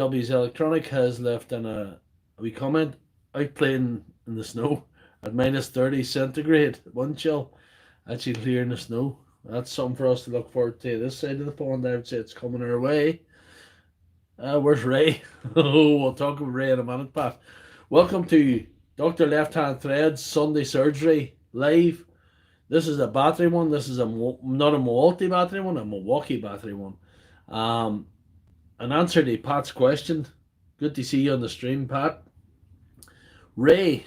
W's Electronic has left in a wee comment. Out playing in the snow at -30 centigrade, wind chill, actually clearing the snow. That's something for us to look forward to. This side of the pond, I would say it's coming our way. Where's Ray? Oh, we'll talk about Ray in a minute, Pat. Welcome to Doctor Lefthandthread Sunday Surgery live. This is a battery one. This is not a Milwaukee battery one, a Milwaukee battery one. Um, an answer to Pat's question. Good to see you on the stream, Pat. Ray,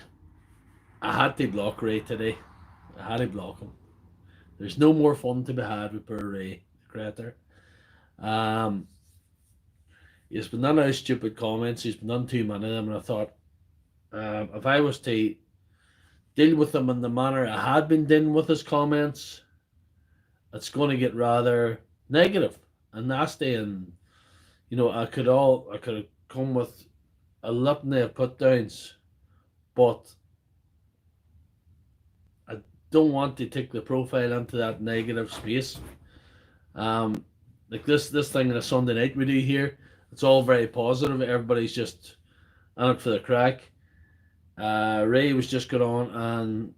I had to block Ray today. I had to block him. There's no more fun to be had with poor Ray, the creator. Um, he's been done out stupid comments. He's been done too many of them, and I thought, if I was to deal with them in the manner I had been dealing with his comments, it's going to get rather negative and nasty. And I could have come with a litany of put downs, but I don't want to take the profile into that negative space. Like this thing on a Sunday night we do here, it's all very positive. Everybody's just in it for the crack. Ray was just going on and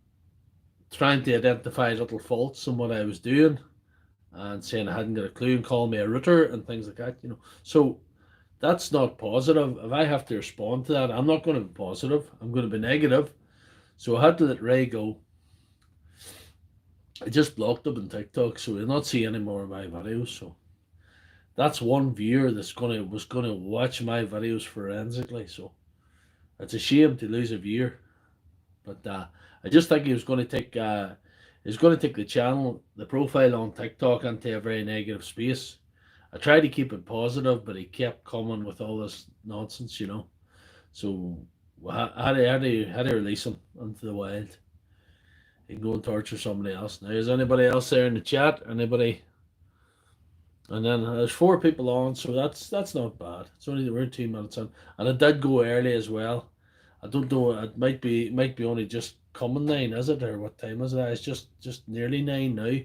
trying to identify little faults in what I was doing and saying I hadn't got a clue and calling me a router and things like that. So that's not positive. If I have to respond to that, I'm not going to be positive. I'm going to be negative. So I had to let Ray go. I just blocked him on TikTok, so he'll not see any more of my videos. So that's one viewer was gonna watch my videos forensically. So it's a shame to lose a viewer, but I just think he was going to take the channel, the profile on TikTok, into a very negative space. I tried to keep it positive, but he kept coming with all this nonsense, So I had to release him into the wild. He can go and torture somebody else. Now, is anybody else there in the chat? Anybody? And then there's 4 people on, so that's not bad. It's only we're 2 minutes in, and it did go early as well. I don't know. It might be only just coming 9, is it, or what time is it? It's just nearly 9 now.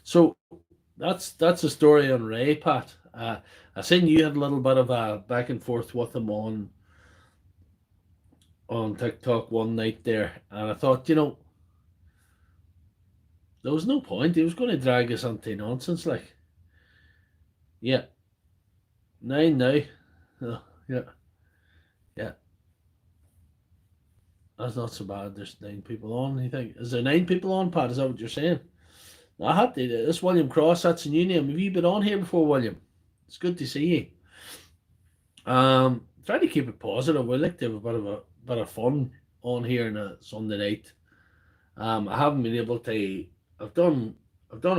So that's the story on Ray, Pat. I seen you had a little bit of a back and forth with him on TikTok one night there, and I thought, there was no point. He was going to drag us into nonsense, like. Yeah, 9 now. Oh, yeah, yeah. That's not so bad. There's 9 people on. You think is there 9 people on, Pat? Is that what you're saying? I had to. This William Cross. That's a new name. Have you been on here before, William? It's good to see you. Try to keep it positive. We like to have a bit of fun on here on a Sunday night. I haven't been able to. I've done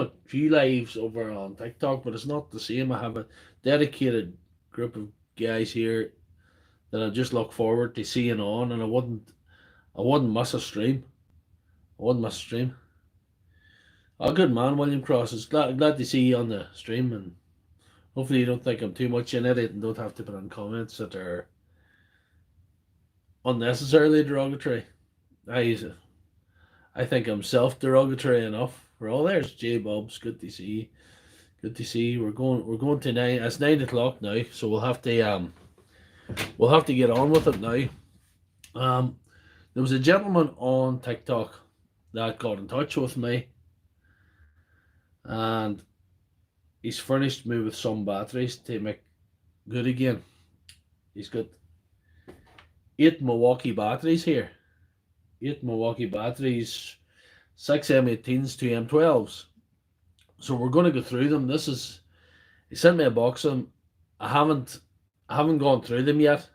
a few lives over on TikTok, but it's not the same. I have a dedicated group of guys here that I just look forward to seeing on, and I wouldn't miss a stream. I wouldn't miss a stream. Oh, good man, William Cross. It's glad to see you on the stream, and hopefully you don't think I'm too much in it and don't have to put in comments that are unnecessarily derogatory. I think I'm self-derogatory enough. There's J Bobs. Good to see you. Good to see you. We're going to 9. It's 9 o'clock now, so we'll have to get on with it now. There was a gentleman on TikTok that got in touch with me, and he's furnished me with some batteries to make good again. He's got 8 Milwaukee batteries here. 8 Milwaukee batteries, 6 M18s, 2 M12s. So we're going to go through them. He sent me a box of them. I haven't gone through them yet.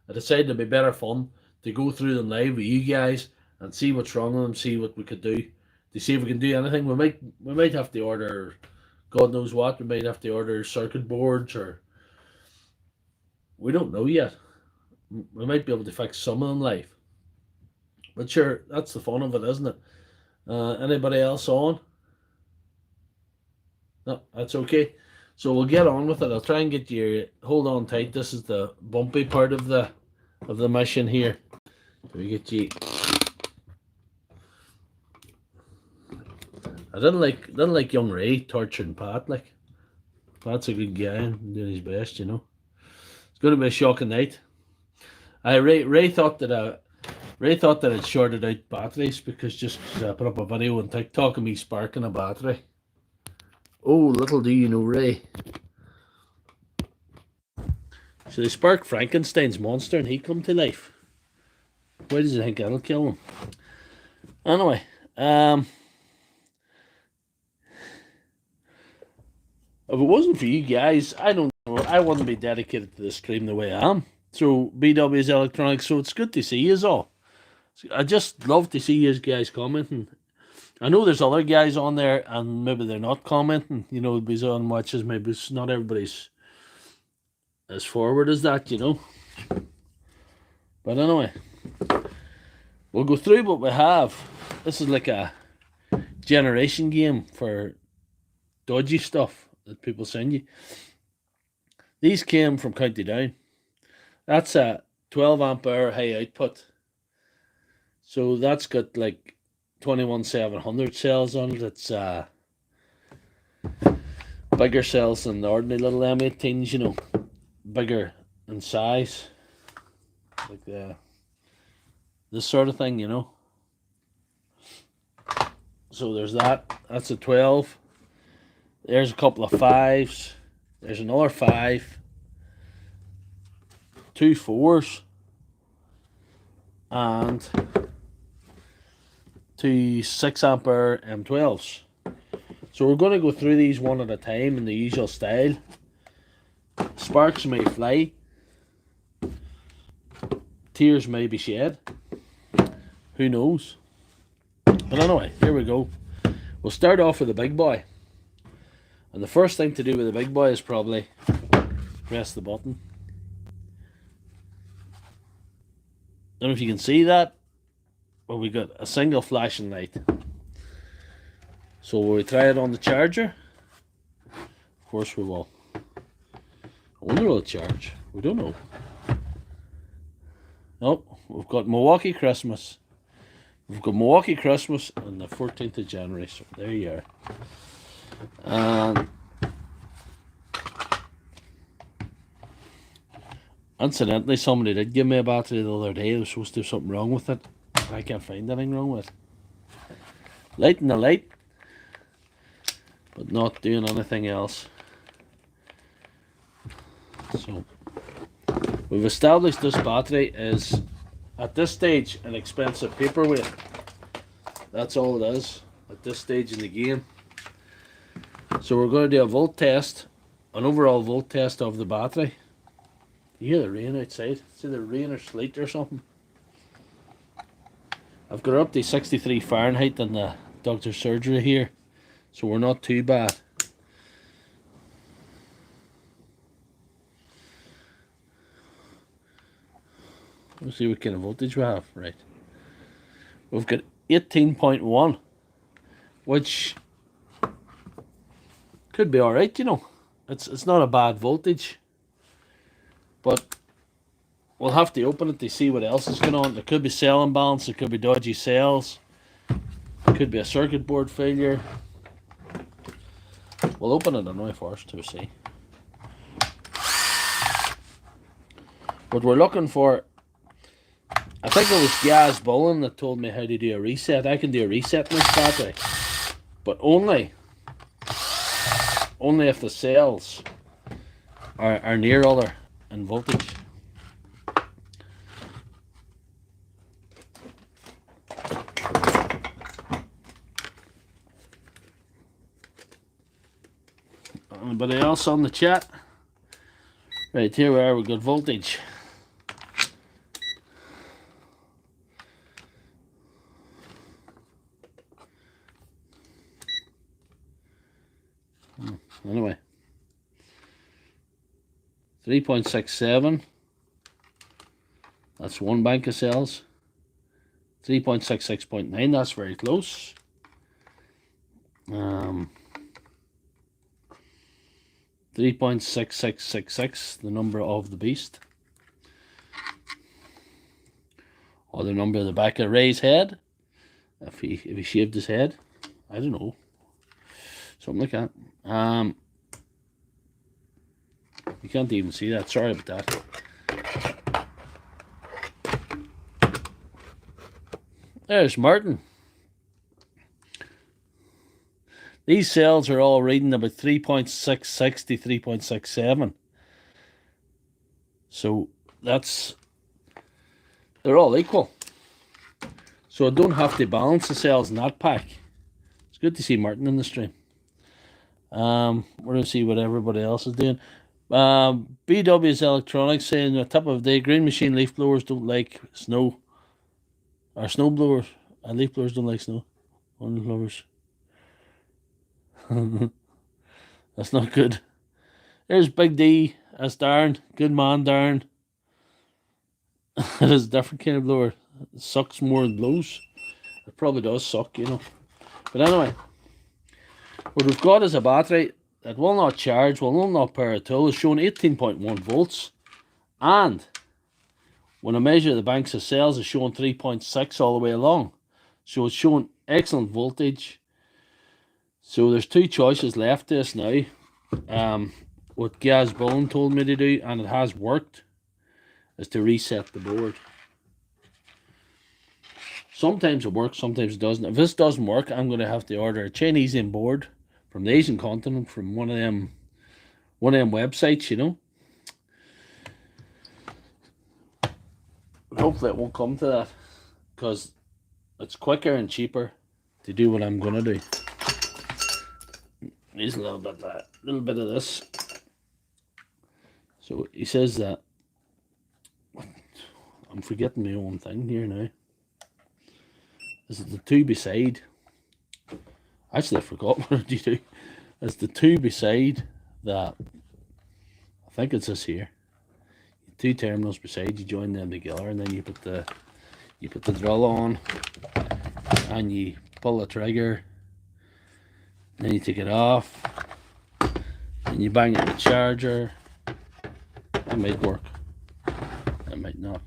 I decided it'd be better fun to go through them live with you guys and see what's wrong with them, see what we could do, to see if we can do anything. We might have to order, God knows what. We might have to order circuit boards, or we don't know yet. We might be able to fix some of them live. But sure, that's the fun of it, isn't it? Anybody else on? No, that's okay. So we'll get on with it. I'll try and get you. Hold on tight. This is the bumpy part of the mission here. We get you. I didn't like young Ray torturing Pat. Like, Pat's a good guy and doing his best, It's going to be a shocking night. Ray thought that I'd shorted out batteries because just I put up a video on TikTok of me sparking a battery. Oh, little do you know, Ray. So they sparked Frankenstein's monster and he come to life. Why does he think that'll kill him? Anyway, if it wasn't for you guys, I don't know, I wouldn't be dedicated to the stream the way I am. So BW's Electronics, so it's good to see you all. I just love to see you guys commenting. I know there's other guys on there and maybe they're not commenting, you know, because on watches, maybe it's not everybody's as forward as that, you know. But anyway, we'll go through what we have. This is like a generation game for dodgy stuff that people send you. These came from County Down. That's a 12 ampere high output. So that's got like 21700 cells on it. It's bigger cells than the ordinary little M18s, you know. Bigger in size. Like this sort of thing, you know. So there's that. That's a 12. There's a couple of 5s. There's another 5. 2 4s. And 2 6 ampere M12s. So we're going to go through these one at a time in the usual style. Sparks may fly. Tears may be shed. Who knows? But anyway, here we go. We'll start off with the big boy. And the first thing to do with the big boy is probably press the button. I don't know if you can see that. Well, we got a single flashing light. So will we try it on the charger? Of course we will. I wonder will it charge? We don't know. Nope, we've got Milwaukee Christmas. We've got Milwaukee Christmas on the 14th of January. So there you are. And incidentally, somebody did give me a battery the other day. There was supposed to have something wrong with it. I can't find anything wrong with it. Lighting the light, but not doing anything else. So we've established this battery is at this stage an expensive paperweight. That's all it is at this stage in the game. So we're going to do a volt test, an overall volt test of the battery. You hear the rain outside? It's either rain or sleet or something. I've got up to 63 Fahrenheit in the Doctor Surgery here, so we're not too bad. Let's see what kind of voltage we have. Right, we've got 18.1, which could be all right, you know. It's not a bad voltage, but we'll have to open it to see what else is going on. There could be cell imbalance, there could be dodgy cells, there could be a circuit board failure. We'll open it anyway first to see. What we're looking for, I think it was Gaz Bullen that told me how to do a reset. I can do a reset in this battery, but only if the cells are near other in voltage. Anybody else on the chat? Right, here we are, we've got voltage. Anyway, 3.67. That's one bank of cells. 3.66.9. That's very close. 3.6666. The number of the beast, or the number of the back of Ray's head. If he shaved his head, I don't know. Something like that. You can't even see that. Sorry about that. There's Martin. These cells are all reading about 3.660 to 3.67. So they're all equal. So I don't have to balance the cells in that pack. It's good to see Martin in the stream. We're going to see what everybody else is doing. BW's Electronics saying the top of the day, green machine leaf blowers don't like snow. Or snow blowers. And leaf blowers don't like snow. On blowers. That's not good. There's Big D. That's Darren. Good man, Darren. It is a different kind of blower. It sucks more than blows. It probably does suck, you know. But anyway, what we've got is a battery that will not charge, will not power at all. It's showing 18.1 volts. And when I measure the banks of cells, it's showing 3.6 all the way along. So it's showing excellent voltage. So there's two choices left to us now. What Gaz Bone told me to do, and it has worked, is to reset the board. Sometimes it works, sometimes it doesn't. If this doesn't work, I'm going to have to order a Chinese board from the Asian continent, from one of them websites, you know. But hopefully it won't come to that, because it's quicker and cheaper to do what I'm going to do. Here's a little bit of this. So he says that, I'm forgetting my own thing here now. This is the two beside. Actually, I forgot what did you do. It's the two beside that. I think it's this here. Two terminals beside. You join them together, and then you put the drill on, and you pull the trigger. And then you take it off, and you bang it in the charger. That might work. That might not.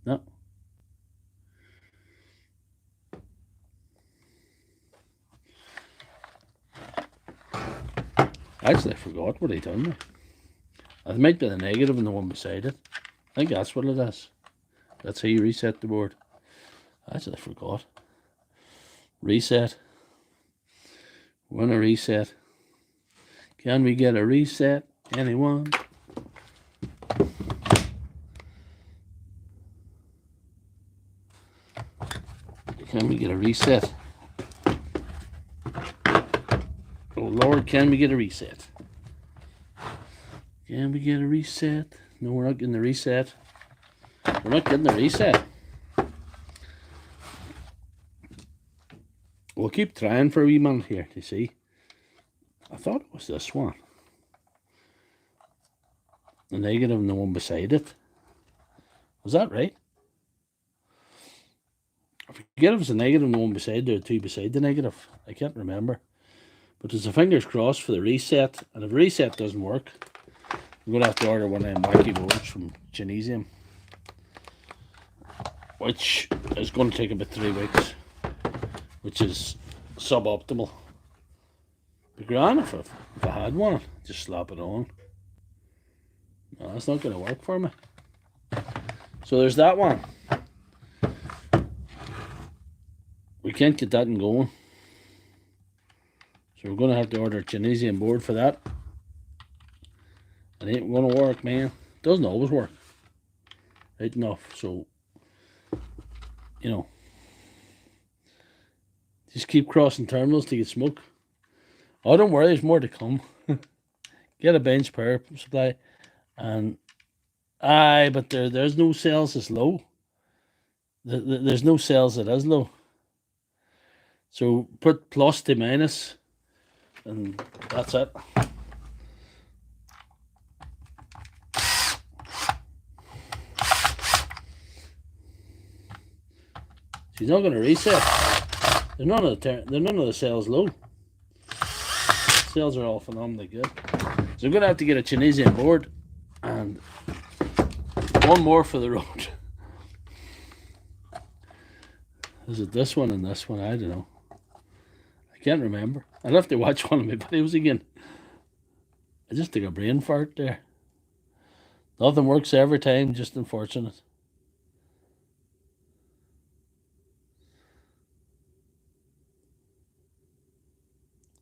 No. Actually, I forgot what he done there. It might be the negative and the one beside it. I think that's what it is. That's how you reset the board. Actually, I forgot. Reset. We want a reset. Can we get a reset? Anyone? Can we get a reset? Oh Lord, can we get a reset? Can we get a reset? No, we're not getting the reset. We're not getting the reset. We'll keep trying for a wee minute here to see. I thought it was this one. The negative and the one beside it. Was that right? I forget if it was the negative and the one beside it, or two beside the negative. I can't remember. But there's a fingers crossed for the reset. And if the reset doesn't work, I'm going to have to order one of them wacky boards from Genesium, which is going to take about 3 weeks, which is suboptimal. Be grand if I had one, just slap it on. No, that's not going to work for me. So there's that one. We can't get that in going. So we're going to have to order a Genesium board for that. It ain't going to work, man. It doesn't always work. Right enough. So, you know, just keep crossing terminals to get smoke. Oh, don't worry, there's more to come. Get a bench power supply. And, but there's no cells that's low. There's no cells that is low. So put plus to minus, and that's it. She's not going to reset. There's none of the cells low. Cells are all phenomenally good. So I'm going to have to get a Genesium board and one more for the road. Is it this one and this one? I don't know. I can't remember. I'll have to watch one of my videos again. I just took a brain fart there. Nothing works every time, just unfortunate.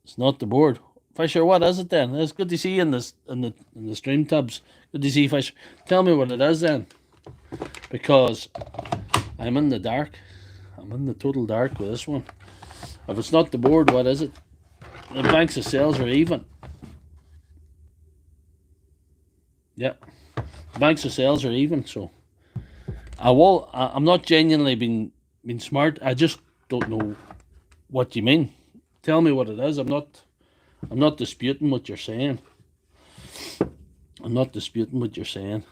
It's not the board. Fisher, what is it then? It's good to see you in the stream tabs. Good to see you, Fisher. Tell me what it is then. Because I'm in the dark. I'm in the total dark with this one. If it's not the board, what is it? The banks of sales are even. Yep. The banks of sales are even, so I'm not genuinely being smart. I just don't know what you mean. Tell me what it is. I'm not disputing what you're saying. I'm not disputing what you're saying.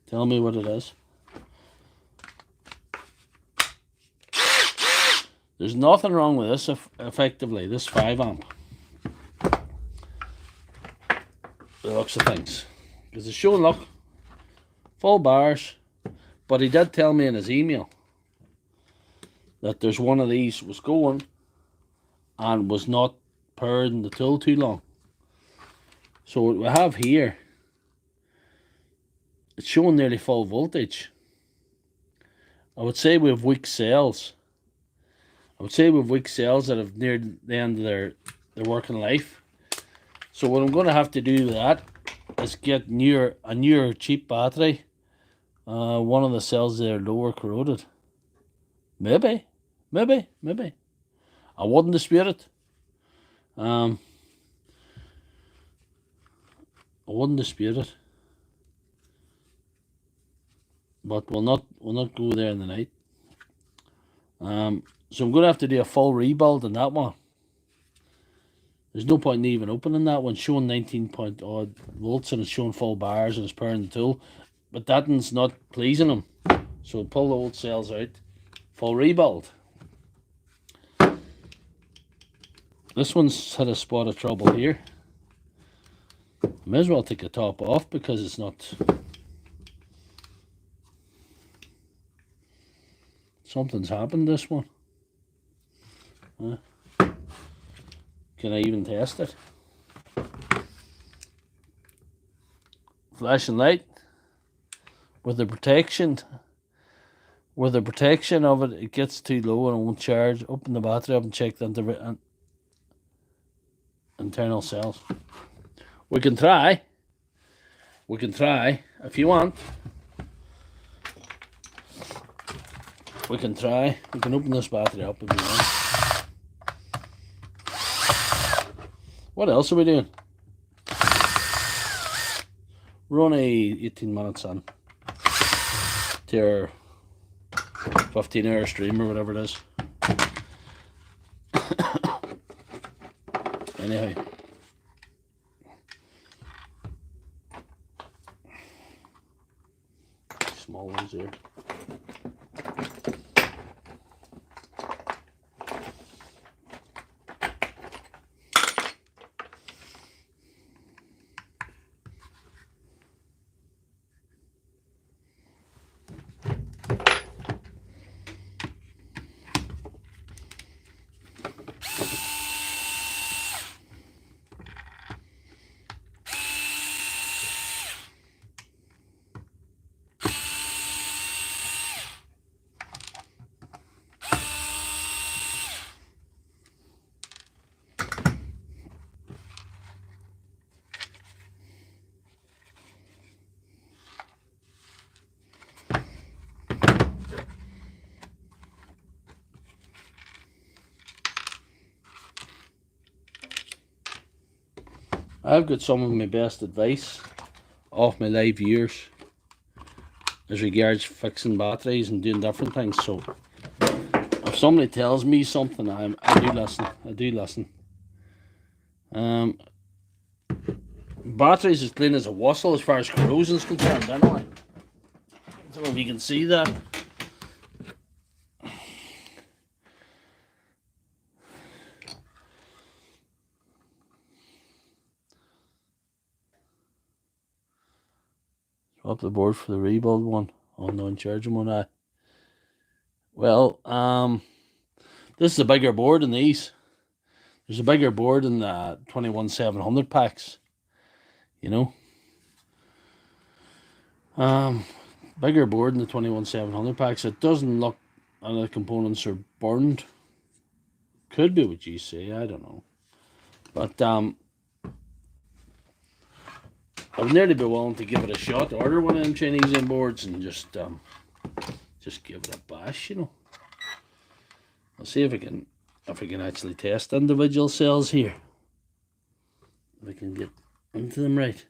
Tell me what it is. There's nothing wrong with this, effectively, this 5 amp. The looks of things. Because it's showing, look, full bars. But he did tell me in his email that there's one of these was going and was not powering the tool too long. So what we have here, it's showing nearly full voltage. I would say we have weak cells. I would say we have weak cells that have neared the end of their working life. So what I'm going to have to do with that is get a newer cheap battery. One of the cells there lower corroded. Maybe. I wouldn't dispute it. I wouldn't dispute it. But we'll not go there in the night. So I'm going to have to do a full rebuild on that one. There's no point in even opening that one, showing 19 point odd volts and it's showing full bars and it's powering the tool. But that one's not pleasing him. So pull the old cells out, full rebuild. This one's had a spot of trouble here. May as well take the top off because it's not... Something's happened this one. Can I even test it? Flashing light. With the protection of it, it gets too low and it won't charge. Open the battery up and check the internal cells. We can try. If you want. We can try. We can open this battery up if you want. What else are we doing? We're only 18 minutes on to our 15-hour stream or whatever it is. Anyhow. Small ones here. I've got some of my best advice off my live viewers as regards fixing batteries and doing different things. So if somebody tells me something, I do listen. I do listen. Batteries as clean as a whistle as far as corrosion is concerned, anyway. I don't know if you can see that. Up the board for the rebuild one. Oh, no, charging one. Well, this is a bigger board than these. There's a bigger board in the 21700 packs, you know. Bigger board in the 21700 packs. It doesn't look, and the components are burned. Could be what you say, I don't know. But I would nearly be willing to give it a shot. Order one of them Chinese boards and just give it a bash, you know. I'll see if I can actually test individual cells here. If I can get into them right.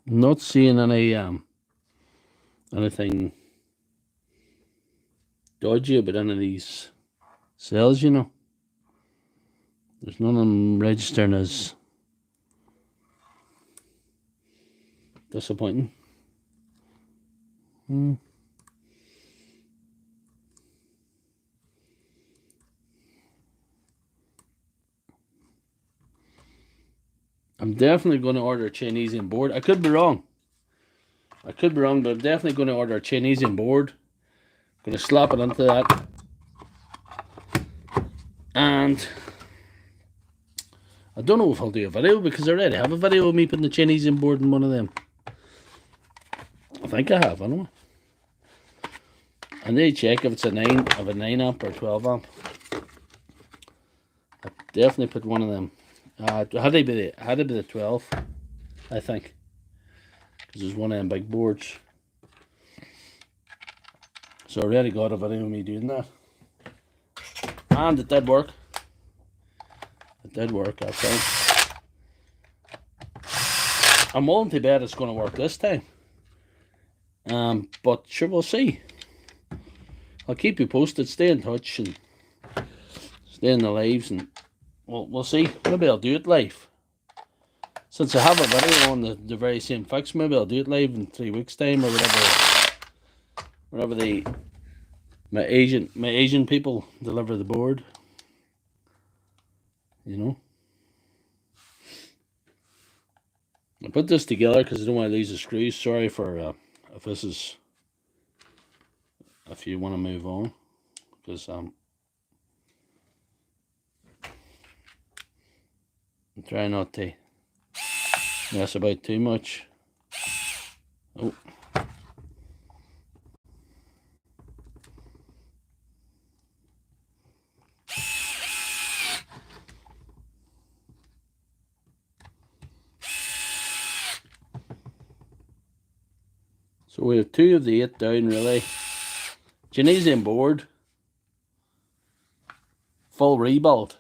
I'm not seeing anything dodgy about any of these cells, you know. There's none of them registering as disappointing. I'm definitely going to order a Chinese board. I could be wrong. But I'm definitely going to order a Chinese board. I'm going to slap it onto that. And I don't know if I'll do a video, because I already have a video of me putting the Chinese board in one of them. I think I have, anyway. I need to check if it's a 9 amp or 12 amp. I definitely put one of them. It had to be the 12, I think, because there's one of them big boards. So I already got a video of me doing that, and it did work. It did work, I think. I'm willing to bet it's going to work this time. But sure, we'll see. I'll keep you posted. Stay in touch and stay in the lives, and we'll see. Maybe I'll do it live. Since I have a video on the very same fix, maybe I'll do it live in 3 weeks' time or whatever. My Asian people deliver the board. You know. I put this together because I don't want to lose the screws. Sorry for if you want to move on, because I'm trying not to mess about too much. Oh. So we have 2 of the 8 down, really. Chinese board, full rebuild.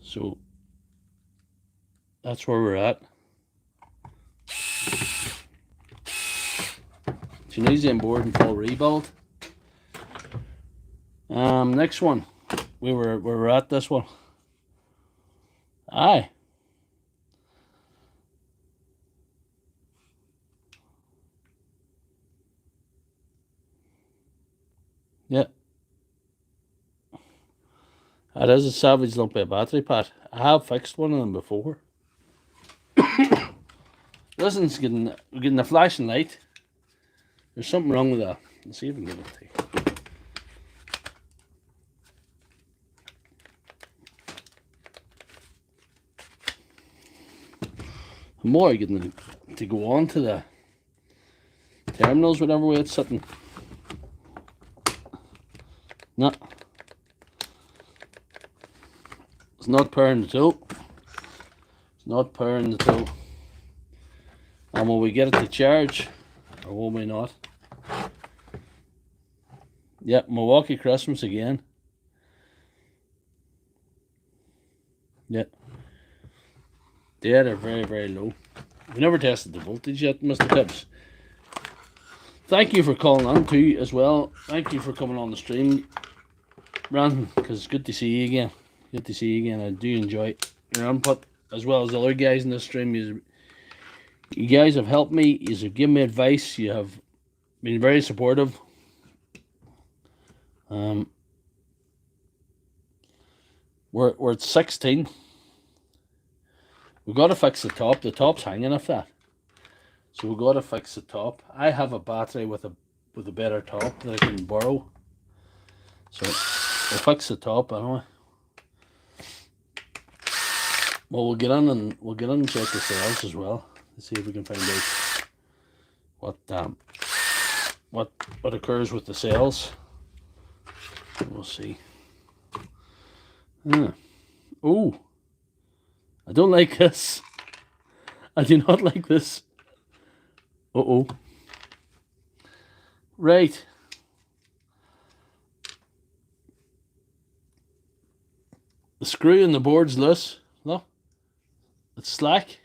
So that's where we're at. Chinese board and full rebuild. Next one, we were at this one. Aye. Yeah. That is a savage lumpy battery pad. I have fixed one of them before. Listen, it's getting a flashing light. There's something wrong with that. Let's see if we can get it to you. I'm more getting to go on to the terminals, whatever way it's sitting. No. It's not powering the tool. It's not powering the tool. And will we get it to charge, or will we not? Yep, Milwaukee Christmas again. Yep. They are very, very low. We've never tested the voltage yet, Mr. Tibbs. thank you for calling on too as well. Thank you for coming on the stream, Brandon, because it's good to see you again. Good to see you again. I do enjoy your input as well as the other guys in the stream. You guys have helped me. You have given me advice. You have been very supportive. We're at 16. We've got to fix the top. The top's hanging off that. So we've got to fix the top. I have a battery with a better top that I can borrow. So we'll fix the top anyway. Well, we'll get in and check the cells as well. Let's see if we can find out what occurs with the cells. We'll see. Oh, I don't like this. I do not like this. Uh-oh. Right. The screw in the board's loose. Look. It's slack.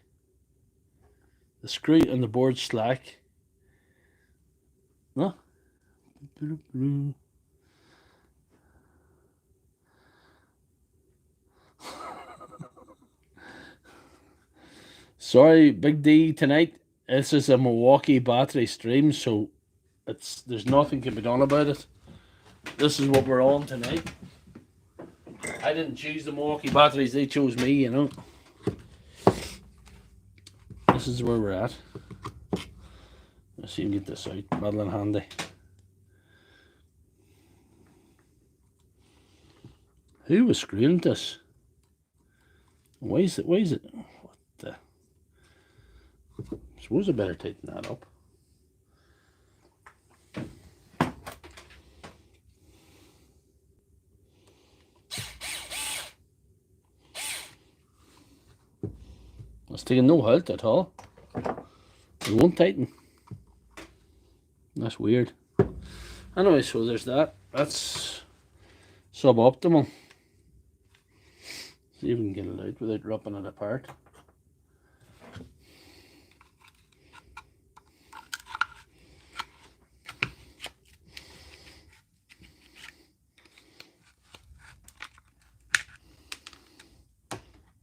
The screw in the board's slack. No. Sorry, Big D, tonight. This is a Milwaukee Battery stream, so there's nothing can be done about it. This is what we're on tonight. I didn't choose the Milwaukee batteries, they chose me, you know. This is where we're at. Let's see if we can get this out, muddling handy. Who was screwing this? Why is it? What the? I suppose I better tighten that up. It's taking no halt at all. It won't tighten. That's weird. Anyway, so there's that. That's suboptimal. See if we can get it out without ripping it apart.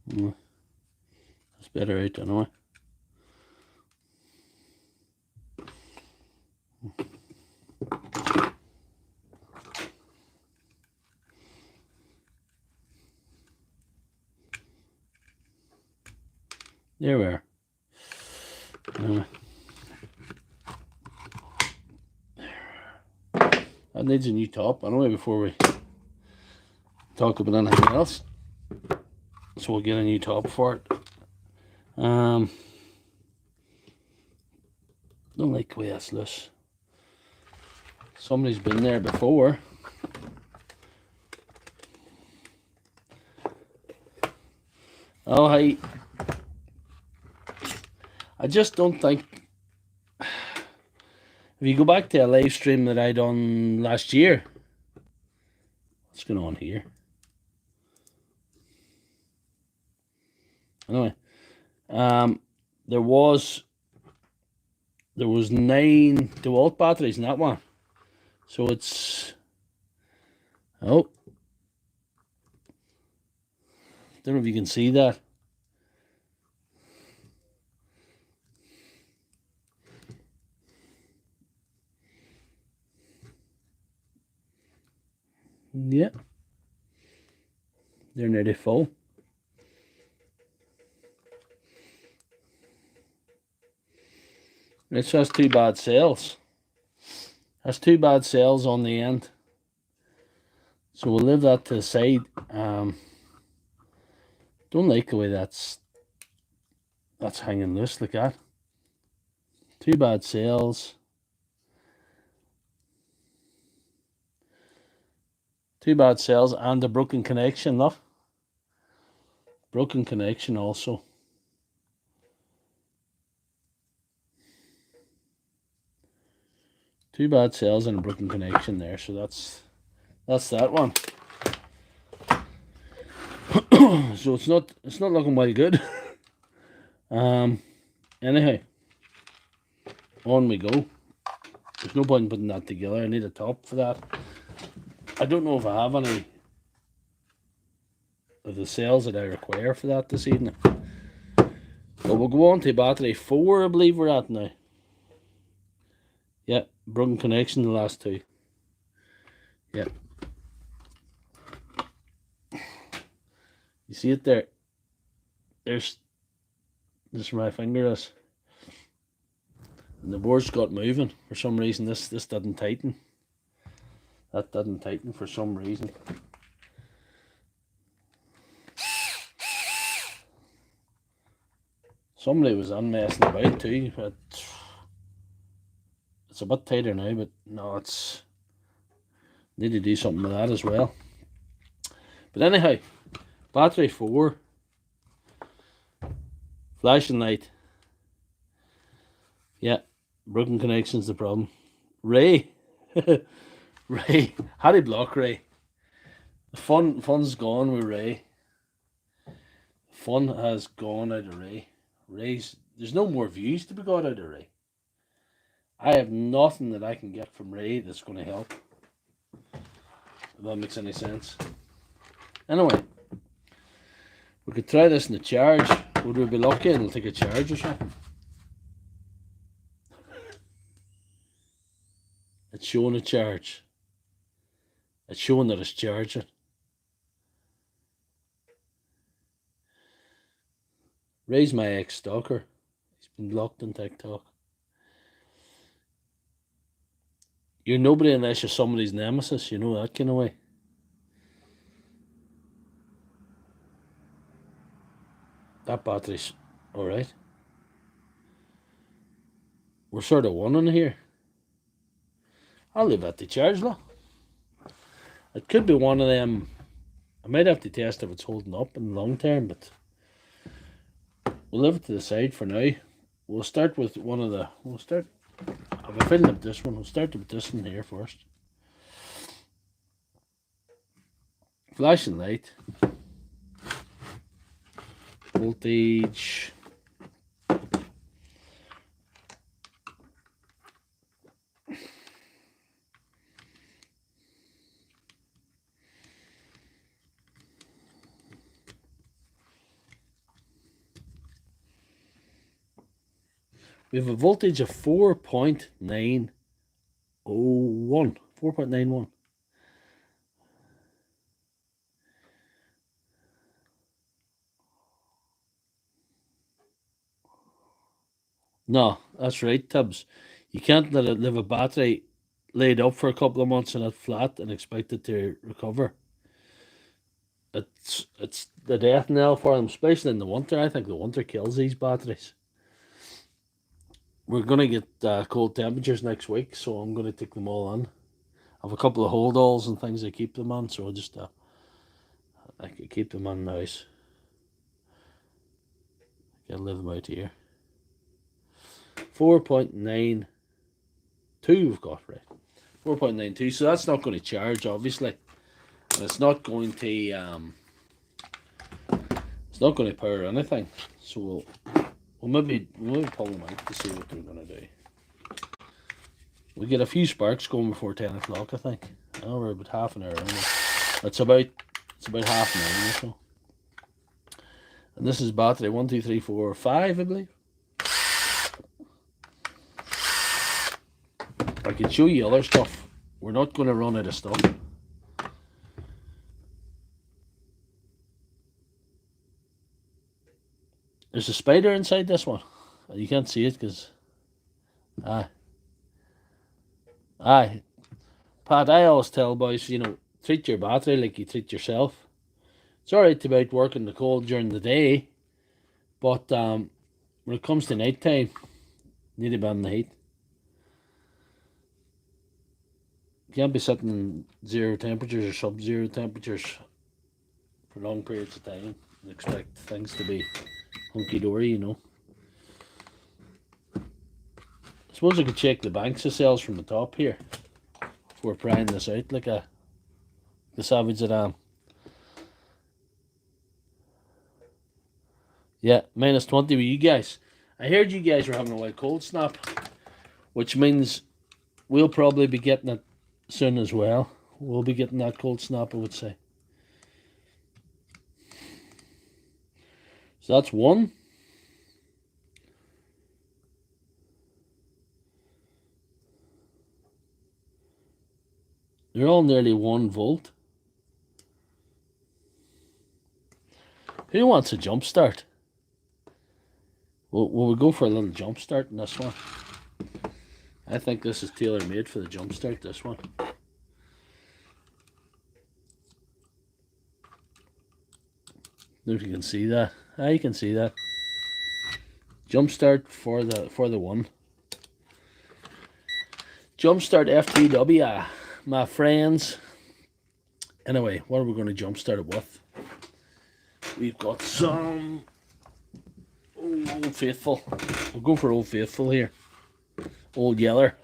That's better out anyway. There we are. That needs a new top anyway before we talk about anything else. So we'll get a new top for it. Don't like the way that's loose. Somebody's been there before. Oh, hey. I just don't think, if you go back to a live stream that I done last year, what's going on here? Anyway, there was 9 DeWalt batteries in that one, so it's don't know if you can see that. Yeah, they're nearly full. It's just 2 bad cells. That's 2 bad cells on the end. So we'll leave that to the side. Don't like the way that's hanging loose like that. 2 bad cells. 2 bad cells and a broken connection, look. Broken connection also. Two bad cells and a broken connection there, so that's that one. So it's not looking well good. Anyhow, on we go. there's no point in putting that together. I need a top for that. I don't know if I have any of the cells that I require for that this evening. But we'll go on to battery 4, I believe we're at now. Yeah, broken connection, the last two. Yeah. You see it there? There's where my finger is. And the board's got moving. For some reason this didn't tighten. That didn't tighten for some reason. Somebody was messing about too, but it's a bit tighter now, but no, it's need to do something with that as well. But anyhow, battery 4, flashing light. Yeah, broken connection's the problem. Ray, Ray, how do you block Ray? The fun's gone with Ray. Fun has gone out of Ray. There's no more views to be got out of Ray. I have nothing that I can get from Ray that's going to help. If that makes any sense. Anyway, we could try this in the charge. Would we be lucky and it'll take a charge or something? It's showing a charge. It's showing that it's charging. Ray's my ex-stalker. He's been blocked on TikTok. You're nobody unless you're somebody's nemesis, you know that kind of way. That battery's alright. We're sort of one on here. I'll leave that to charge, look. It could be one of them. I might have to test if it's holding up in the long term, but we'll leave it to the side for now. We'll start with one of the, I have a feeling of this one. We'll start with this one here first. Flashing light. Voltage. We have a voltage of 4.901. 4.91. No, that's right, Tibbs. You can't let it leave a battery laid up for a couple of months and it flat and expect it to recover. It's the death knell for them, especially in the winter. I think the winter kills these batteries. We're going to get cold temperatures next week, so I'm going to take them all on. I have a couple of holdalls and things I keep them on, so I'll just I can keep them on nice. Gotta leave them out here. 4.92 we've got, right? 4.92, so that's not going to charge, obviously. And it's not going to power anything. So we'll maybe pull them out to see what they're going to do. We get a few sparks going before 10 o'clock, I think. Oh, we're about half an hour only. It's about half an hour or so. And this is battery 1, 2, 3, 4, 5, I believe. I can show you other stuff. We're not going to run out of stuff. There's a spider inside this one. You can't see it because... Aye. Pat, I always tell boys, you know, treat your battery like you treat yourself. It's alright to be out working the cold during the day, but when it comes to night time, you need to be on the heat. You can't be sitting in zero temperatures or sub-zero temperatures for long periods of time and expect things to be hunky-dory, you know. I suppose I could check the banks of cells from the top here before prying this out like the savage that I am. Yeah, minus 20 with you guys. I heard you guys were having a white cold snap, which means we'll probably be getting it soon as well. We'll be getting that cold snap, I would say. So that's one. They're all nearly 1 volt. Who wants a jump start? Will we go for a little jump start in this one? I think this is tailor-made for the jump start, this one. If you can see that. Ah, you can see that. Jump start for the one. Jump start FTW, my friends. Anyway, what are we going to jump start it with? We've got some Old Faithful. We'll go for Old Faithful here. Old Yeller.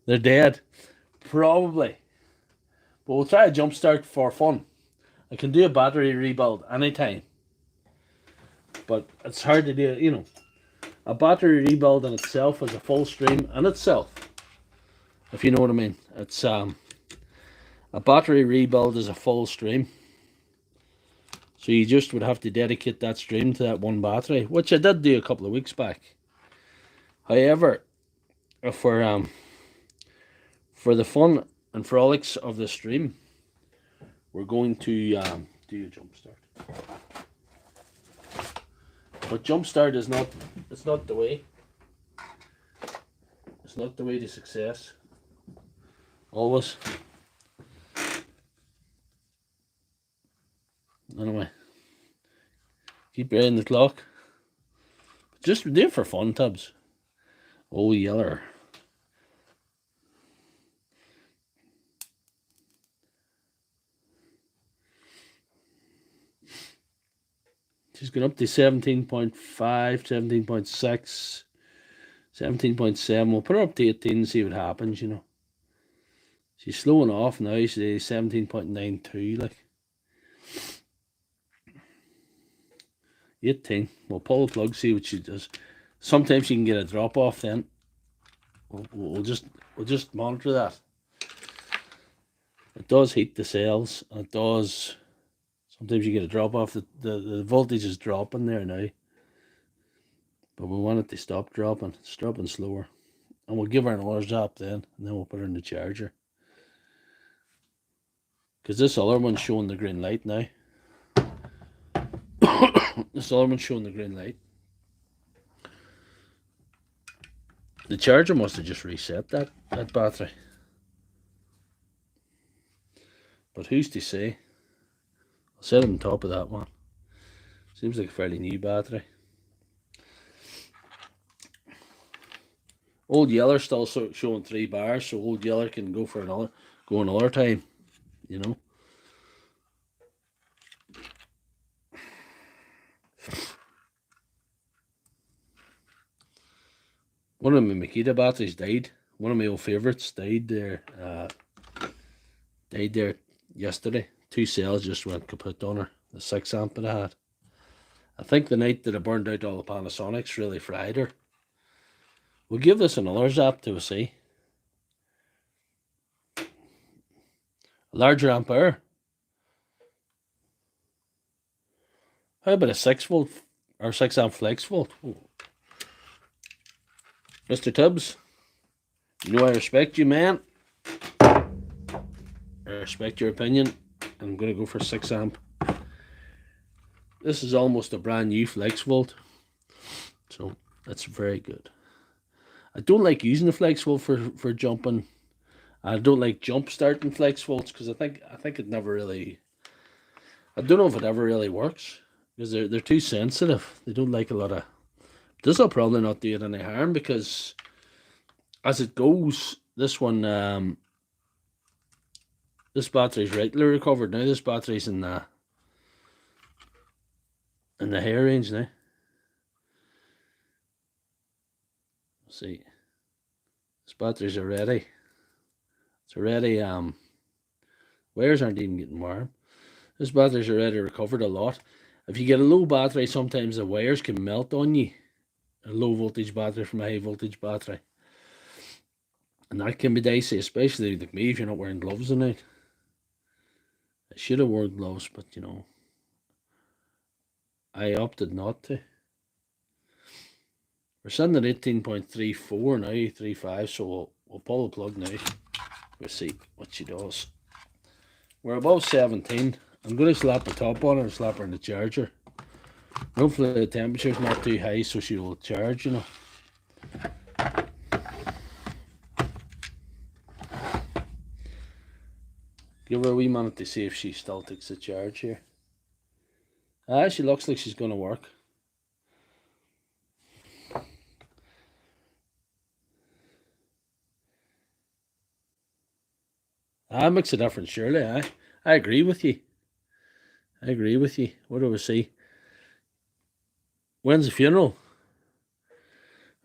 They're dead. Probably. But we'll try a jump start for fun. I can do a battery rebuild anytime. But it's hard to do, you know. A battery rebuild in itself is a full stream in itself. If you know what I mean. It's a battery rebuild is a full stream. So you just would have to dedicate that stream to that one battery, which I did do a couple of weeks back. However, for the fun and frolics of the stream, we're going to do a jump start. But jump start is not, it's not the way. It's not the way to success. Always. Anyway. Keep your eye on the clock. Just do it for fun, Tubbs. Oh, Yeller. She's gone up to 17.5, 17.6, 17.7. We'll put her up to 18 and see what happens, you know. She's slowing off now. She's 17.92, like. 18. We'll pull the plug, see what she does. Sometimes she can get a drop off then. We'll just monitor that. It does heat the cells. It does. Sometimes you get a drop off. The voltage is dropping there now. But we want it to stop dropping. It's dropping slower. And we'll give her another zap then. And then we'll put her in the charger. Because this other one's showing the green light now. This other one's showing the green light. The charger must have just reset that battery. But who's to say? I'll set it on top of that one. Seems like a fairly new battery. Old Yeller still showing 3 bars, so Old Yeller can go for another time, you know. One of my Makita batteries died. One of my old favourites died there. Died there yesterday. 2 cells just went kaput on her. The 6 amp that I had. I think the night that I burned out all the Panasonics really fried her. We'll give this another zap to see. A larger ampere. How about a 6 volt or 6 amp flex volt? Ooh. Mr. Tubbs, you know I respect you, man. I respect your opinion. I'm going to go for 6 amp. This is almost a brand new flex volt. So that's very good. I don't like using the flex volt for jumping. I don't like jump starting flex volts because I think it never really. I don't know if it ever really works because they're too sensitive. They don't like a lot of. This will probably not do it any harm because as it goes, this one this battery's rightly recovered now. This battery's in the higher range now. Let's see. This battery's already. It's already wires aren't even getting warm. This battery's already recovered a lot. If you get a low battery, sometimes the wires can melt on you. a low voltage battery from a high voltage battery. And that can be dicey, especially like me if you're not wearing gloves tonight. I should have worn gloves, but you know, I opted not to. We're sitting at 18.34 now, 35, so we'll pull the plug now. We'll see what she does. We're above 17. I'm going to slap the top on her and slap her in the charger. Hopefully the temperature's not too high so she will charge, you know. Give her a wee minute to see if she still takes the charge here. She looks like she's going to work. That makes a difference, surely. I agree with you. I agree with you. What do we see? When's the funeral?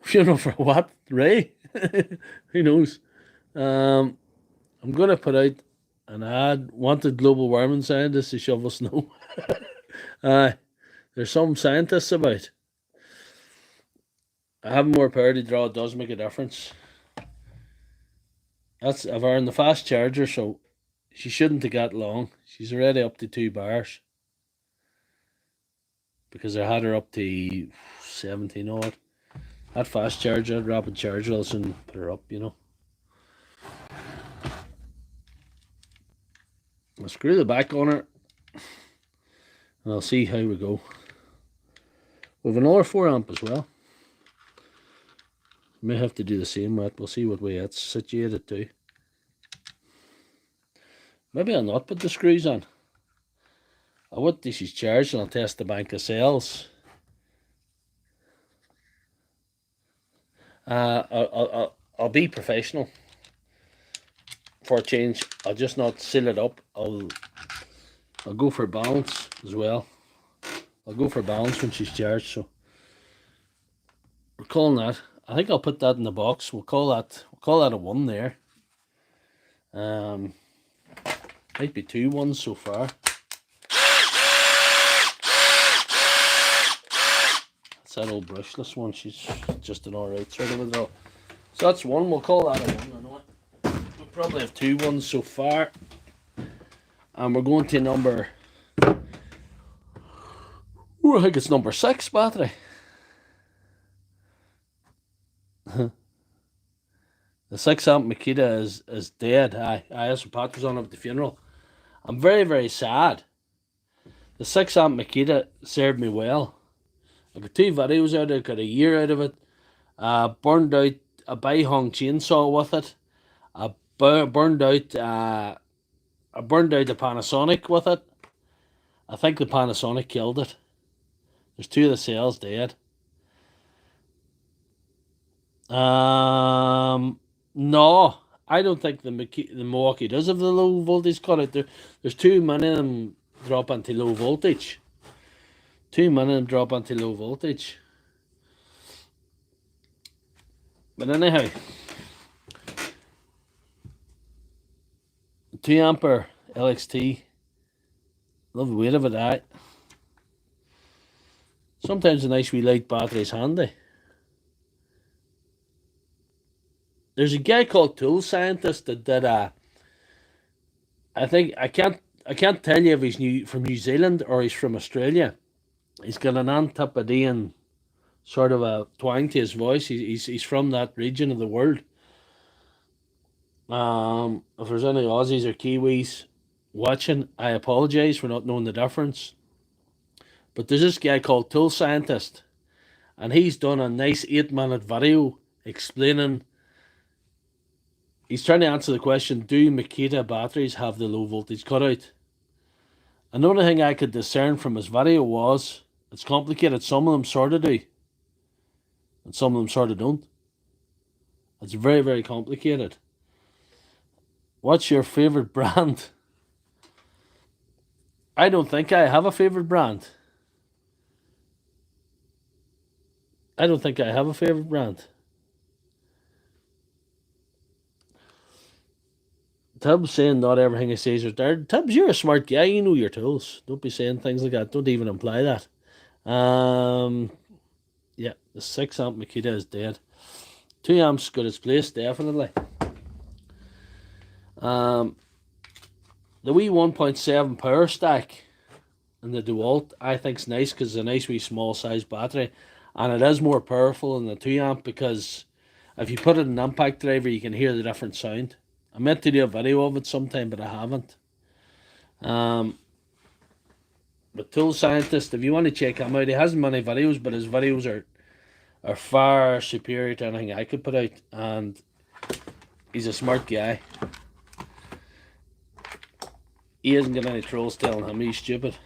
Funeral for what? Ray? Who knows? I'm going to put out an ad. Wanted global warming scientists to shovel snow. There's some scientists about. Having more power to draw does make a difference. I've earned the fast charger, so she shouldn't have got long. She's already up to 2 bars. Because I had her up to 17 odd. That fast charger, that rapid charger, will soon put her up, you know. I'll screw the back on her. And I'll see how we go. We have another 4 amp as well. May have to do the same with it. We'll see what way it's situated to. Maybe I'll not put the screws on. I'll wait till she's charged and I'll test the bank of cells. I'll be professional. For a change, I'll just not seal it up. I'll go for balance as well. I'll go for balance when she's charged. So we're calling that. I think I'll put that in the box. We'll call that a 1 there. Might be 2 1s so far. That's that old brushless one. She's just an alright sort of a draw. So that's 1. We'll call that a 1. I know it. We'll probably have 2 1s so far. And we're going to number. Ooh, I think it's number 6 battery. The 6 amp Makita is dead. I also Pat was on at the funeral. I'm very, very sad. The 6 amp Makita served me well. I got 2 videos out of it, got a year out of it. Burned out a Beihong chainsaw with it. I burned out a Panasonic with it. I think the Panasonic killed it. There's 2 of the cells dead. No, I don't think the Milwaukee does have the low voltage cut out. There's too many of them drop into low voltage. Too many of them drop into low voltage. But anyhow, 2 ampere LXT. Love the weight of it, aye. Sometimes a nice wee light battery is handy. There's a guy called Tool Scientist that did I think I can't tell you if he's from New Zealand or he's from Australia. He's got an Antipodean sort of a twang to his voice. He's from that region of the world. If there's any Aussies or Kiwis watching, I apologize for not knowing the difference. But there's this guy called Tool Scientist, and he's done a nice 8-minute video explaining. He's trying to answer the question, do Makita batteries have the low voltage cutout? And the only thing I could discern from his video was, it's complicated. Some of them sort of do, and some of them sort of don't. It's very, very complicated. What's your favourite brand? I don't think I have a favourite brand. I don't think I have a favourite brand. Tibbs saying not everything I say is retired. Tibbs, you're a smart guy. You know your tools. Don't be saying things like that. Don't even imply that. Yeah, the 6 amp Makita is dead. 2 amps got its place, definitely. The wee 1.7 power stack and the DeWalt I think's nice because it's a nice wee small size battery, and it is more powerful than the 2 amp because if you put it in an impact driver you can hear the different sound. I meant to do a video of it sometime but I haven't. But Tool Scientist, if you want to check him out, he hasn't many videos, but his videos are far superior to anything I could put out, and he's a smart guy. He hasn't got any trolls telling him he's stupid.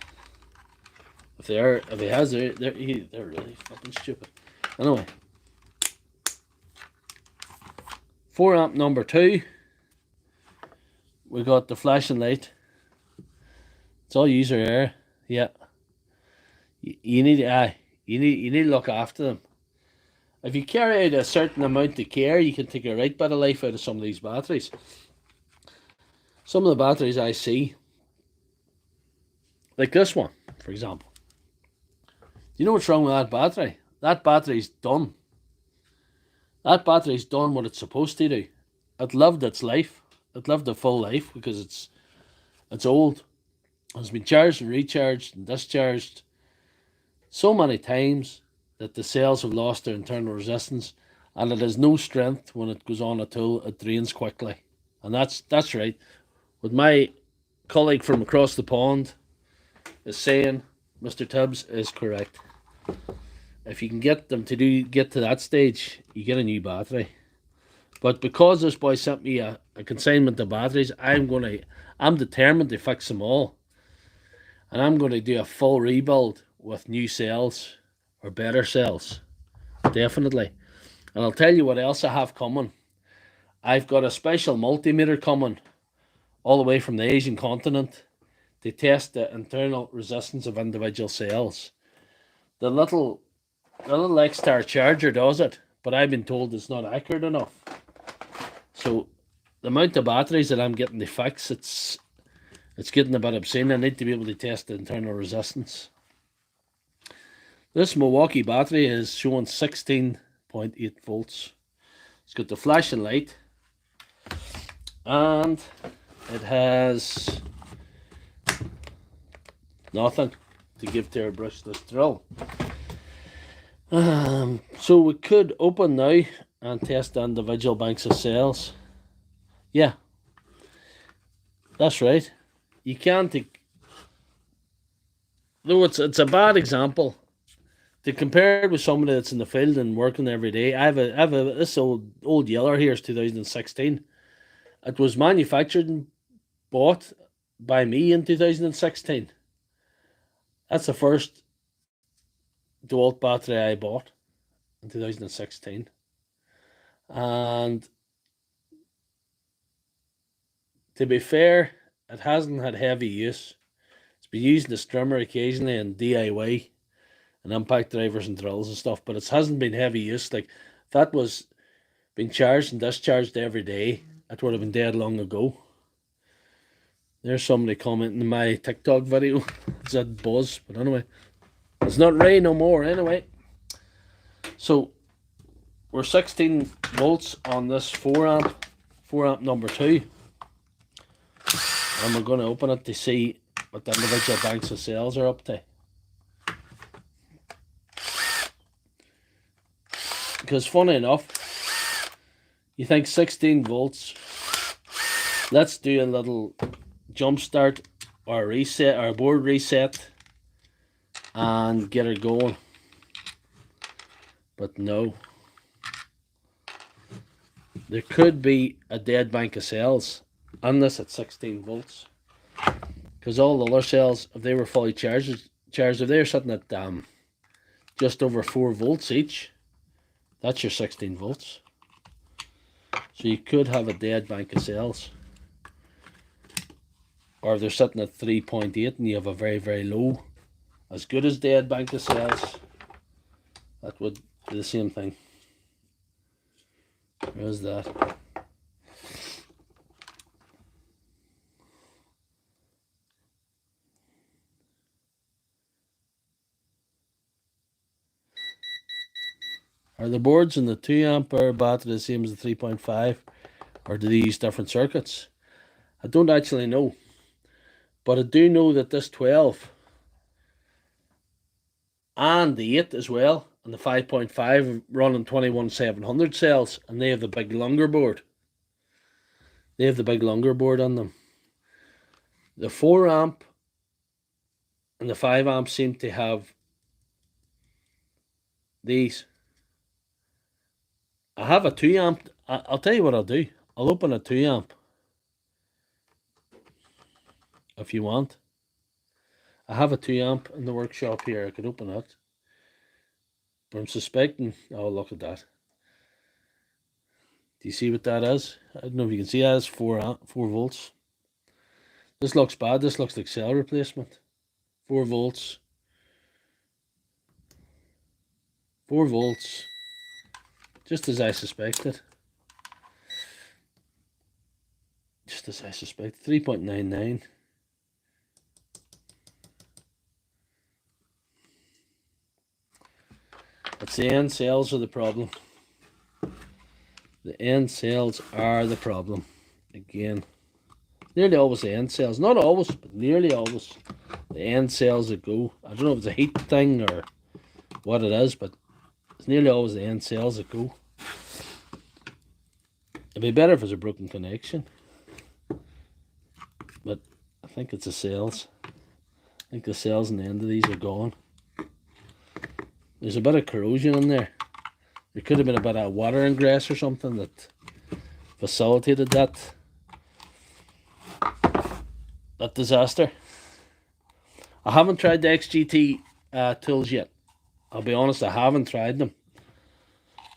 If he has, they're really fucking stupid. Anyway, 4 amp number 2. We got the flashing light. It's all user error. Yeah. You need to look after them. If you carry out a certain amount of care, you can take a right bit of life out of some of these batteries. Some of the batteries I see, like this one, for example. Do you know what's wrong with that battery? That battery's done. That battery's done what it's supposed to do. It lived its life. It lived a full life because it's old. It's been charged and recharged and discharged so many times that the cells have lost their internal resistance, and it has no strength when it goes on a tool. It drains quickly, and that's right. What my colleague from across the pond is saying, Mr. Tibbs, is correct. If you can get them to get to that stage, you get a new battery. But because this boy sent me a consignment of batteries, I'm determined to fix them all. And I'm going to do a full rebuild with new cells or better cells. Definitely. And I'll tell you what else I have coming. I've got a special multimeter coming all the way from the Asian continent to test the internal resistance of individual cells. The little X-Star charger does it, but I've been told it's not accurate enough. So the amount of batteries that I'm getting to fix, it's getting a bit obscene. I need to be able to test the internal resistance. This Milwaukee battery is showing 16.8 volts. It's got the flashing light, and it has nothing to give to our brushless drill. So we could open now and test the individual banks of cells. Yeah, that's right. You can't take, though it's a bad example to compare it with somebody that's in the field and working every day. I have this old Yeller here is 2016. It was manufactured and bought by me in 2016. That's the first DeWalt battery I bought in 2016. And to be fair, it hasn't had heavy use. It's been used in the strimmer occasionally and DIY and impact drivers and drills and stuff, but it hasn't been heavy use. Like, if that was being charged and discharged every day, it would have been dead long ago. There's somebody commenting in my TikTok video. It's that buzz, but anyway, it's not Ray no more anyway. So we're 16 volts on this 4 amp number 2, and we're going to open it to see what the individual banks of cells are up to. Because funny enough, you think 16 volts, let's do a little jump start or reset, or board reset, and get her going. But no, there could be a dead bank of cells on this at 16 volts, because all the other cells, if they were fully charged, if they were sitting at just over 4 volts each, that's your 16 volts. So you could have a dead bank of cells. Or if they're sitting at 3.8 and you have a very, very low, as good as dead bank of cells, that would do the same thing. There's that. Are the boards in the 2 ampere battery the same as the 3.5, or do they use different circuits? I don't actually know, but I do know that this 12 and the 8 as well, and the 5.5 running 21700 cells, and they have the big longer board. They have the big longer board on them. The 4 amp and the 5 amp seem to have these. I have a 2 amp. I'll tell you what I'll do. I'll open a 2 amp if you want. I have a 2 amp in the workshop here. I could open it. But I'm suspecting, oh, look at that. Do you see what that is? I don't know if you can see that. It's 4 volts. This looks bad. This looks like cell replacement. 4 volts. 4 volts. Just as I suspected. Just as I suspected. 3.99. It's the end cells are the problem. The end cells are the problem. Again. Nearly always the end cells. Not always, but nearly always. The end cells that go. I don't know if it's a heat thing or what it is, but it's nearly always the end cells that go. It'd be better if it was a broken connection. But I think it's the cells. I think the cells in the end of these are gone. There's a bit of corrosion in there. There could have been a bit of water ingress or something that facilitated that disaster. I haven't tried the XGT tools yet. I'll be honest, I haven't tried them.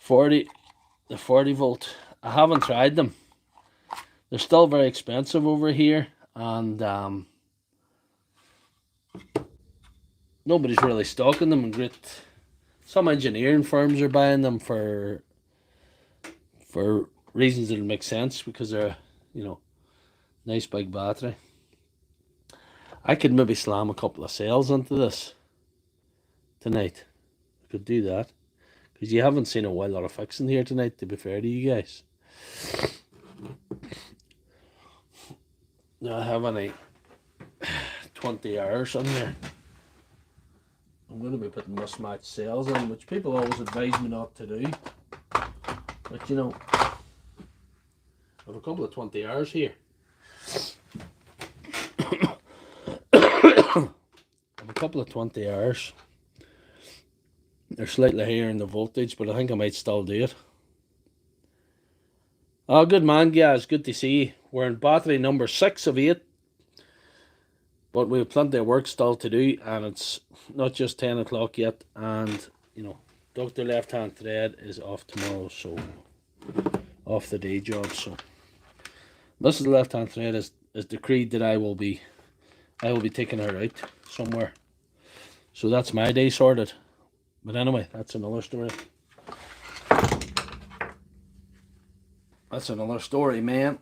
The 40 volt. I haven't tried them. They're still very expensive over here, and nobody's really stocking them in great. Some engineering firms are buying them for reasons that make sense, because they're, you know, nice big battery. I could maybe slam a couple of cells into this tonight. I could do that, because you haven't seen a whole lot of fixing here tonight, to be fair to you guys. Do I have any 20 hours on there? I'm going to be putting mismatched cells in, which people always advise me not to do. But you know, I have a couple of 20 hours here. I have a couple of 20 hours. They're slightly higher in the voltage, but I think I might still do it. Oh, good man, guys. Good to see you. We're in battery number 6 of 8. But we have plenty of work still to do, and it's not just 10 o'clock yet. And, you know, Doctor Lefthandthread is off tomorrow, so off the day job. So Mrs. Lefthandthread has decreed that I will be taking her out somewhere. So that's my day sorted. But anyway, that's another story. That's another story, man.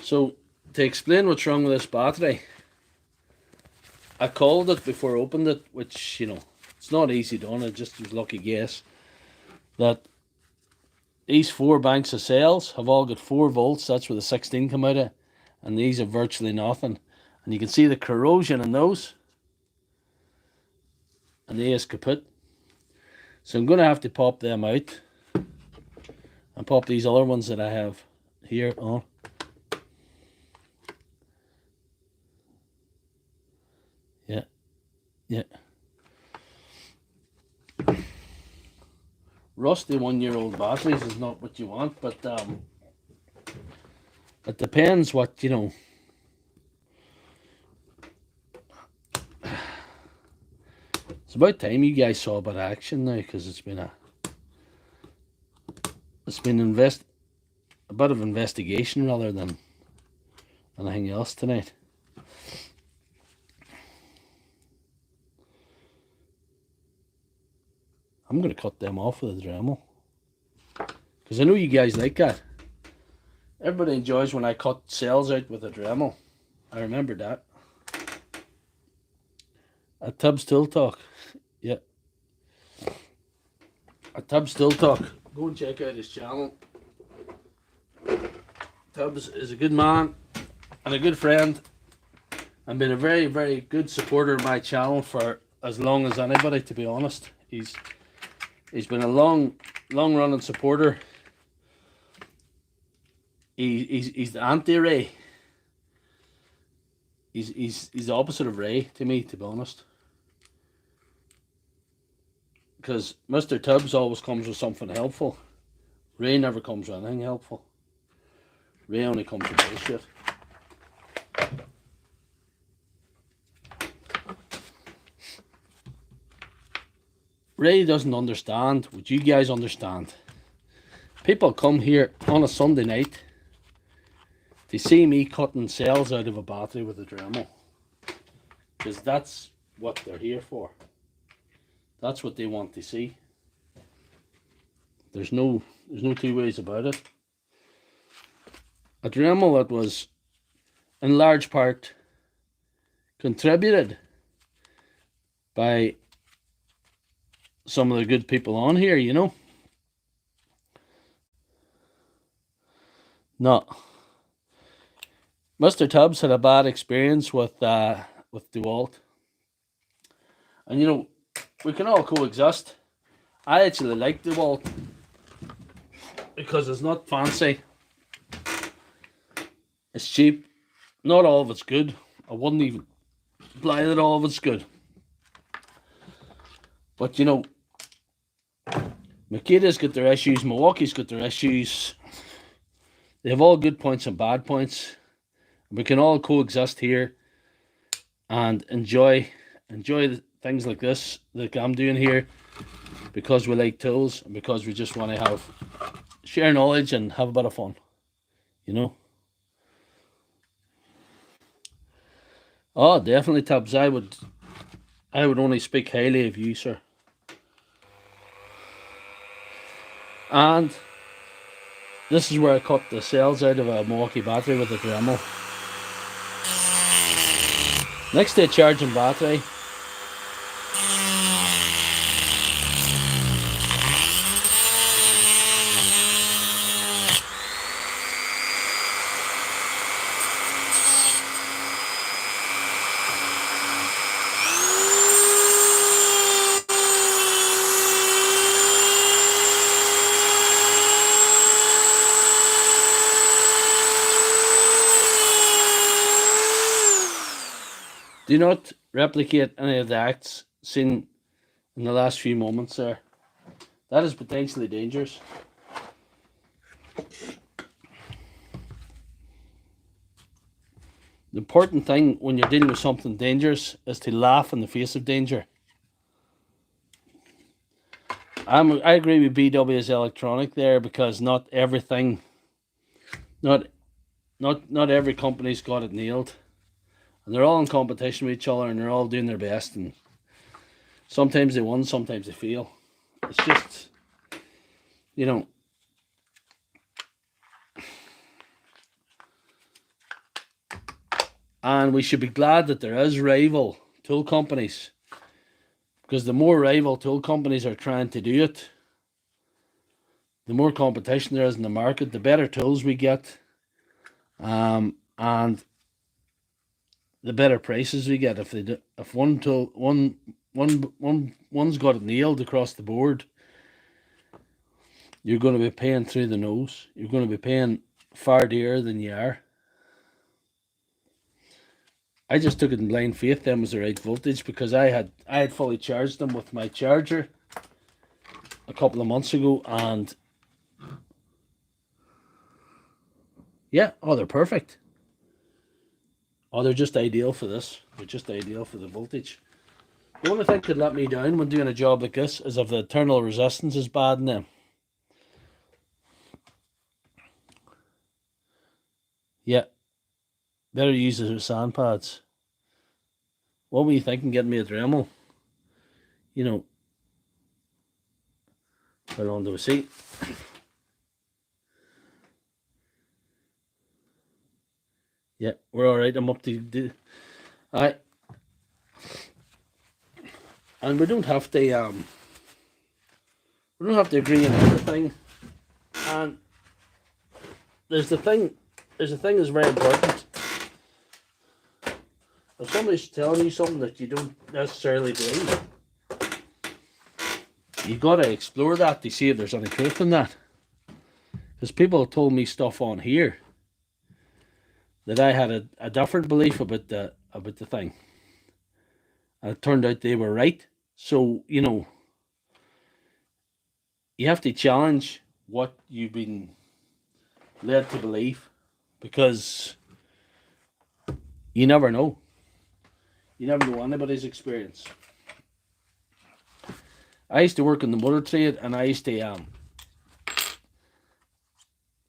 So, to explain what's wrong with this battery, I called it before I opened it, which, you know, it's not easy done. It just was a lucky guess that these 4 banks of cells have all got 4 volts. That's where the 16 come out of, and these have virtually nothing. And you can see the corrosion in those, and they is kaput. So I'm going to have to pop them out and pop these other ones that I have here on. Yeah. Rusty 1-year-old batteries is not what you want, but it depends what, you know. It's about time you guys saw a bit of action now, because it's been a bit of investigation rather than anything else tonight. I'm going to cut them off with a Dremel, because I know you guys like that. Everybody enjoys when I cut cells out with a Dremel. I remember that. At Tubbs Tool Talk. Yeah. Tubbs Still Talk. Go and check out his channel. Tubbs is a good man and a good friend, and been a very, very good supporter of my channel for as long as anybody, to be honest. He's been a long running supporter. He's the anti-Ray. He's the opposite of Ray to me, to be honest. Because Mr. Tubbs always comes with something helpful. Ray never comes with anything helpful. Ray only comes with bullshit. Ray doesn't understand what you guys understand. People come here on a Sunday night to see me cutting cells out of a battery with a Dremel. Because that's what they're here for. That's what they want to see. There's no two ways about it. A Dremel that was in large part contributed by some of the good people on here, you know. No. Mr. Tubbs had a bad experience with DeWalt. And you know, we can all coexist. I actually like DeWalt because it's not fancy. It's cheap. Not all of it's good. I wouldn't even imply that all of it's good. But you know, Makeda's got their issues, Milwaukee's got their issues. They have all good points and bad points. We can all coexist here and enjoy things like this, like I'm doing here, because we like tools and because we just want to share knowledge and have a bit of fun, you know. Oh, definitely, Tubbs. I would only speak highly of you, sir. And this is where I cut the cells out of a Milwaukee battery with a Dremel. Next to a charging battery. Do not replicate any of the acts seen in the last few moments there. That is potentially dangerous. The important thing when you're dealing with something dangerous is to laugh in the face of danger. I agree with BW's electronic there, because not everything, not every company's got it nailed. And they're all in competition with each other, and they're all doing their best, and sometimes they win, sometimes they fail. It's just, you know, and we should be glad that there is rival tool companies, because the more rival tool companies are trying to do it, the more competition there is in the market, the better tools we get, and the better prices we get. If one's got it nailed across the board, you're going to be paying through the nose. You're going to be paying far dearer than you are. I just took it in blind faith them was the right voltage, because I had fully charged them with my charger a couple of months ago, and yeah, oh, they're perfect. Oh, they're just ideal for this. They're just ideal for the voltage. The only thing that could let me down when doing a job like this is if the internal resistance is bad in them. Yeah. Better use the sand pads. What were you thinking getting me a Dremel? You know. Hold on to a seat. Yeah, we're alright. I'm up to do. Alright. And we don't have to We don't have to agree on everything. And there's the thing that's very important. If somebody's telling you something that you don't necessarily believe, you've got to explore that to see if there's any truth in that. Because people have told me stuff on here that I had a different belief about the thing. And it turned out they were right. So, you know, you have to challenge what you've been led to believe, because you never know. You never know anybody's experience. I used to work in the motor trade, and I used to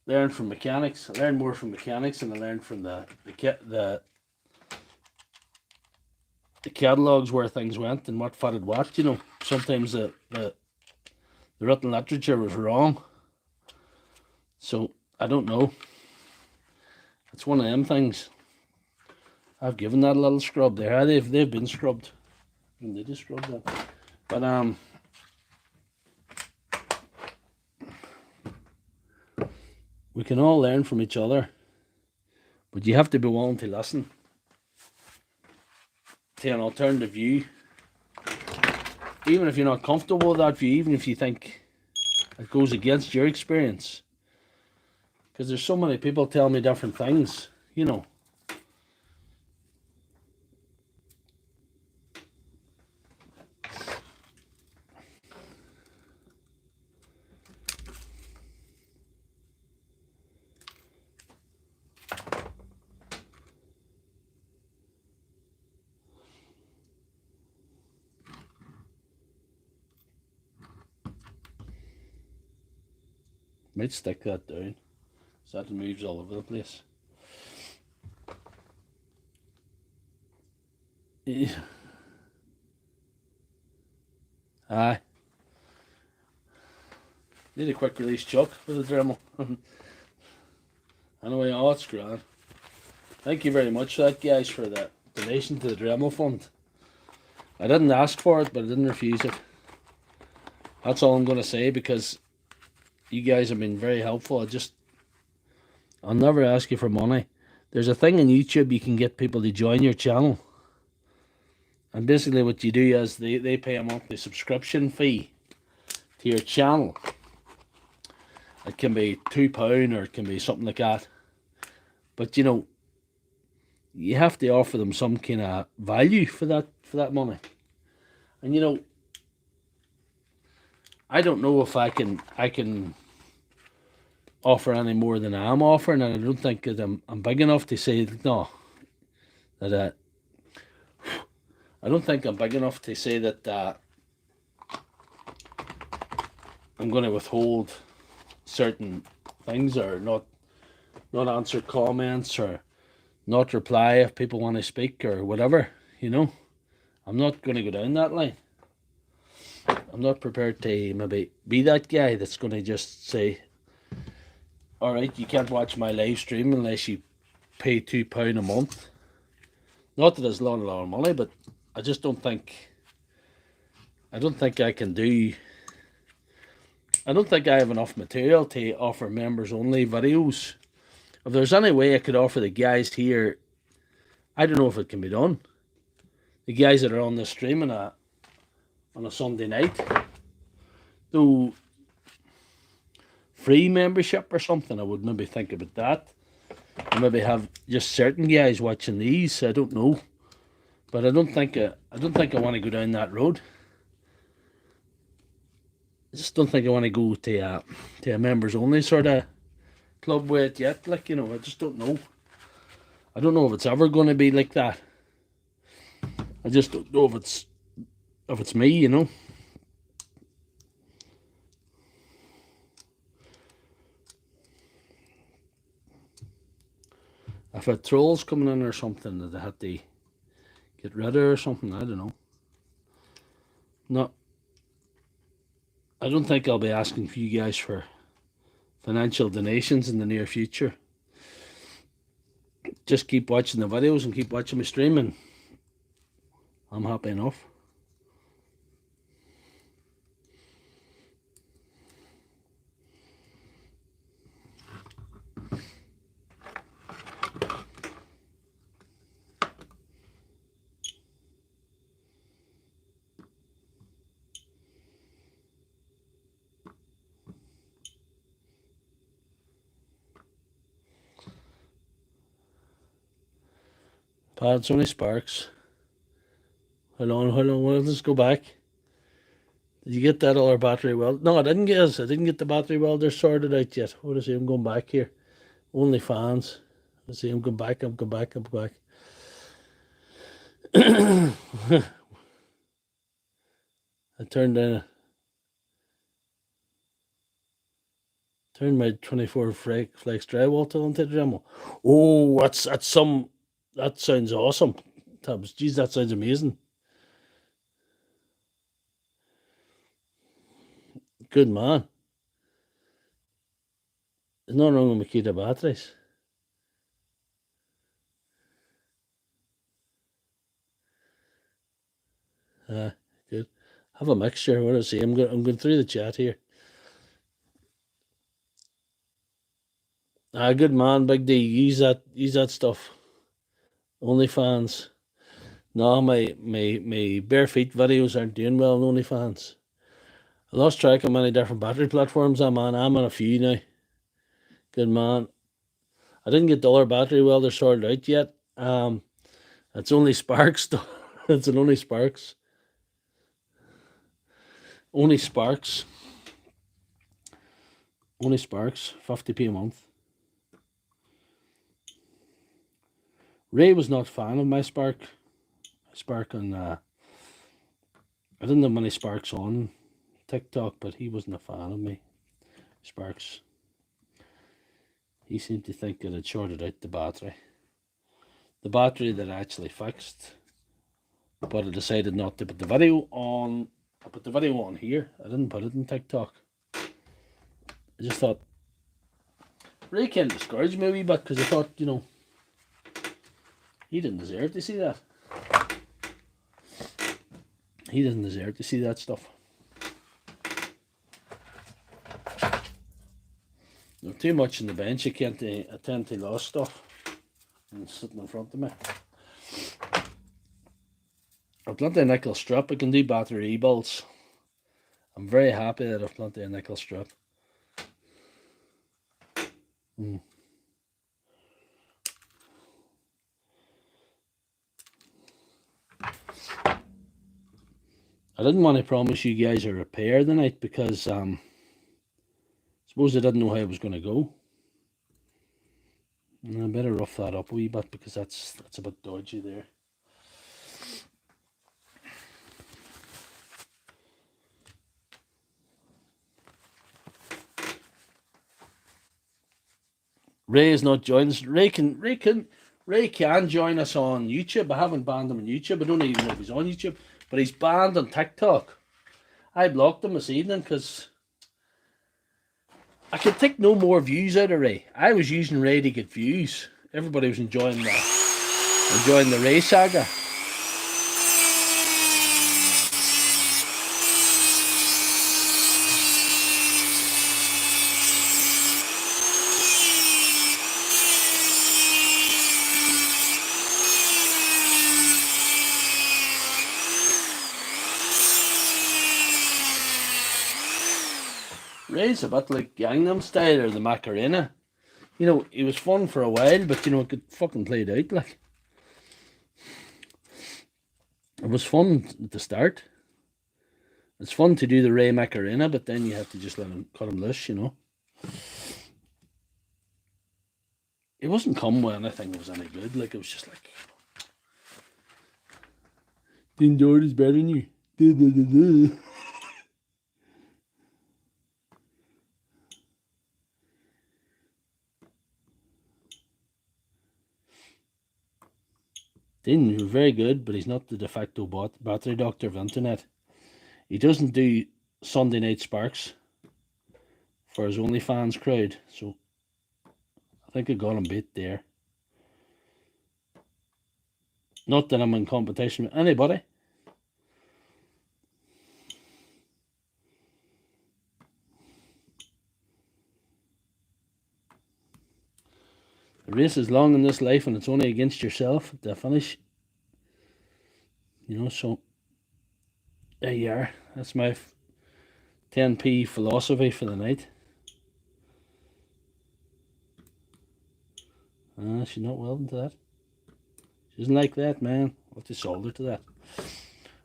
learn from mechanics. I learned more from mechanics than I learned from the catalogues where things went and what fitted what. You know, sometimes the written literature was wrong. So I don't know. It's one of them things. I've given that a little scrub there. They've been scrubbed. And they just scrubbed that. But we can all learn from each other. But you have to be willing to listen to an alternative view. Even if you're not comfortable with that view, even if you think it goes against your experience. Because there's so many people telling me different things, you know. Might stick that down so that it moves all over the place. Yeah. Aye. Need a quick release chuck with the Dremel. Anyway, oh, it's grand. Thank you very much for that, guys, for that donation to the Dremel fund. I didn't ask for it, but I didn't refuse it. That's all I'm going to say, because you guys have been very helpful. I'll never ask you for money. There's a thing on YouTube, you can get people to join your channel. And basically what you do is they pay a monthly subscription fee to your channel. It can be £2 or it can be something like that. But you know, you have to offer them some kind of value for that money. And you know, I don't know if I can offer any more than I am offering, and I don't think that I'm big enough to say no. That I don't think I'm big enough to say that I'm going to withhold certain things, or not answer comments, or not reply if people want to speak, or whatever. You know, I'm not going to go down that line. I'm not prepared to maybe be that guy that's going to just say, alright, you can't watch my live stream unless you pay £2 a month. Not that it's a lot of money, but I just don't think I can do. I don't think I have enough material to offer members only videos. If there's any way I could offer the guys here, I don't know if it can be done. The guys that are on the stream on a Sunday night, though, free membership or something, I would maybe think about that. And maybe have just certain guys watching these. I don't know, but I don't think I want to go down that road. I just don't think I want to go to a members only sort of club with it yet. Like, you know, I just don't know. I don't know if it's ever going to be like that. I just don't know if it's me, you know. If I had trolls coming in or something that I had to get rid of or something, I don't know. I don't think I'll be asking for you guys for financial donations in the near future. Just keep watching the videos and keep watching my streaming. I'm happy enough. It's only sparks. Hold on, let's go back. Did you get that other battery weld? No, I didn't get the battery welder sorted out yet. What is it? I'm going back here. Only fans. Let's see, I'm going back. I turned my 24 flex drywall till into the Dremel. Oh, that sounds awesome. Tabs, geez, that sounds amazing. Good man. There's nothing wrong with Makita batteries. Good. Have a mixture. What do I see? I'm going through the chat here. Good man, Big D. Use that stuff. OnlyFans. No, my bare feet videos aren't doing well on OnlyFans. I lost track of many different battery platforms I'm on. I'm on a few now. Good man. I didn't get the other battery welder sorted out yet. It's only sparks. It's only sparks. Only sparks. 50p a month. Ray was not a fan of my spark. And I didn't have many sparks on TikTok, but he wasn't a fan of me. Sparks. He seemed to think that it shorted out the battery. The battery that I actually fixed. But I decided not to put the video on. I put the video on here. I didn't put it in TikTok. I just thought Ray kind of discouraged me a wee bit because I thought, you know, he didn't deserve to see that. He doesn't deserve to see that stuff. There's too much in the bench. I tend to lose stuff and sitting in front of me. I've plenty of nickel strip. I can do battery rebuilds. I'm very happy that I've plenty of nickel strip. I didn't want to promise you guys a repair tonight because I suppose I didn't know how it was going to go. And I better rough that up a wee bit because that's a bit dodgy there. Ray is not joining us. Ray can join us on YouTube. I haven't banned him on YouTube. I don't even know if he's on YouTube, but he's banned on TikTok. I blocked him this evening because I could take no more views out of Ray. I was using Ray to get views. Everybody was enjoying the Ray saga. Ray's a bit like Gangnam Style or the Macarena. You know, he was fun for a while, but you know, it got fucking played out like. It was fun at the start. It's fun to do the Ray Macarena, but then you have to just cut him loose, you know. It wasn't come with anything that was any good. Like, it was just like, Dean Doherty's better than you. Dean, you're very good, but he's not the de facto battery doctor of internet. He doesn't do Sunday night sparks for his OnlyFans crowd, so I think I got him beat there. Not that I'm in competition with anybody. The race is long in this life and it's only against yourself to finish. You know, so there you are. That's my 10p philosophy for the night. She's not welding to that. Isn't like that, man. I'll have to solder to that.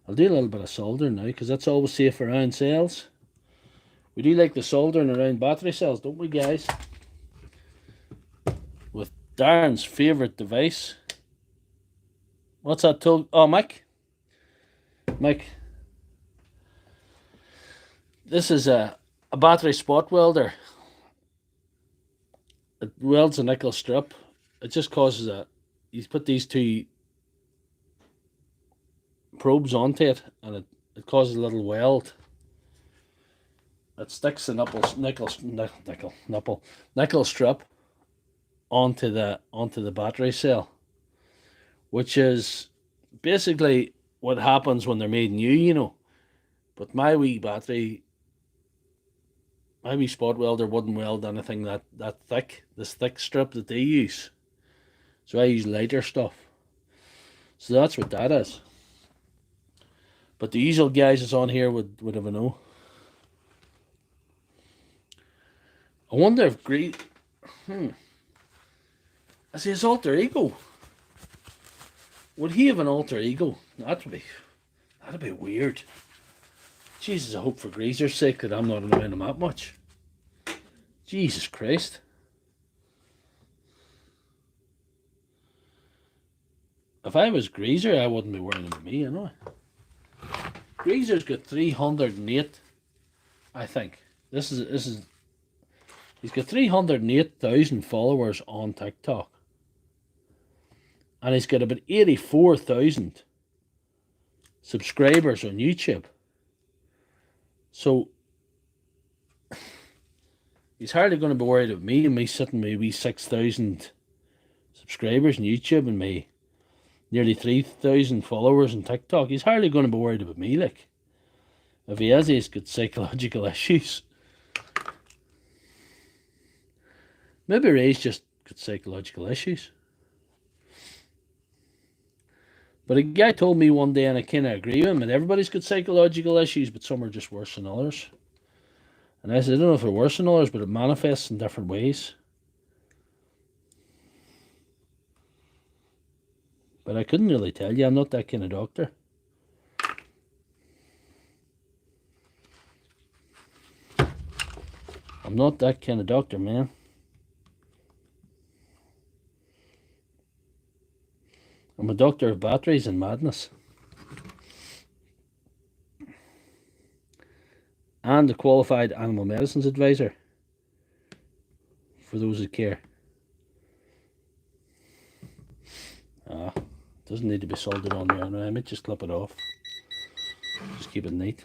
I'll do a little bit of soldering now, because that's always safe around cells. We do like the soldering around battery cells, don't we, guys? With Darren's favourite device. What's that tool? Oh, Mike. This is a battery spot welder. It welds a nickel strip. It just causes you put these two probes onto it, and it causes a little weld. It sticks the nickel strip onto the battery cell, which is basically what happens when they're made new, you know. But my wee spot welder wouldn't weld anything that thick, this thick strip that they use. So I use lighter stuff. So that's what that is. But the usual guys that's on here would have a know. I wonder if is his alter ego? Would he have an alter ego? That'd be weird. Jesus, I hope for Greaser's sake that I'm not annoying him that much. Jesus Christ. If I was Greaser, I wouldn't be worrying about me, you know. Greaser's got 308, I think. He's got 308,000 followers on TikTok. And he's got about 84,000 subscribers on YouTube. So he's hardly going to be worried about me and me sitting maybe 6,000 subscribers on YouTube and me nearly 3,000 followers on TikTok. He's hardly going to be worried about me, like. If he has, he's got psychological issues. Maybe Ray's just got psychological issues. But a guy told me one day, and I kind of agree with him, that everybody's got psychological issues, but some are just worse than others. And I said, I don't know if they're worse than others, but it manifests in different ways. But I couldn't really tell you. I'm not that kind of doctor. I'm not that kind of doctor, man. I'm a doctor of batteries and madness. And a qualified animal medicines advisor. For those who care. Doesn't need to be soldered on there. No, I might just clip it off. Just keep it neat.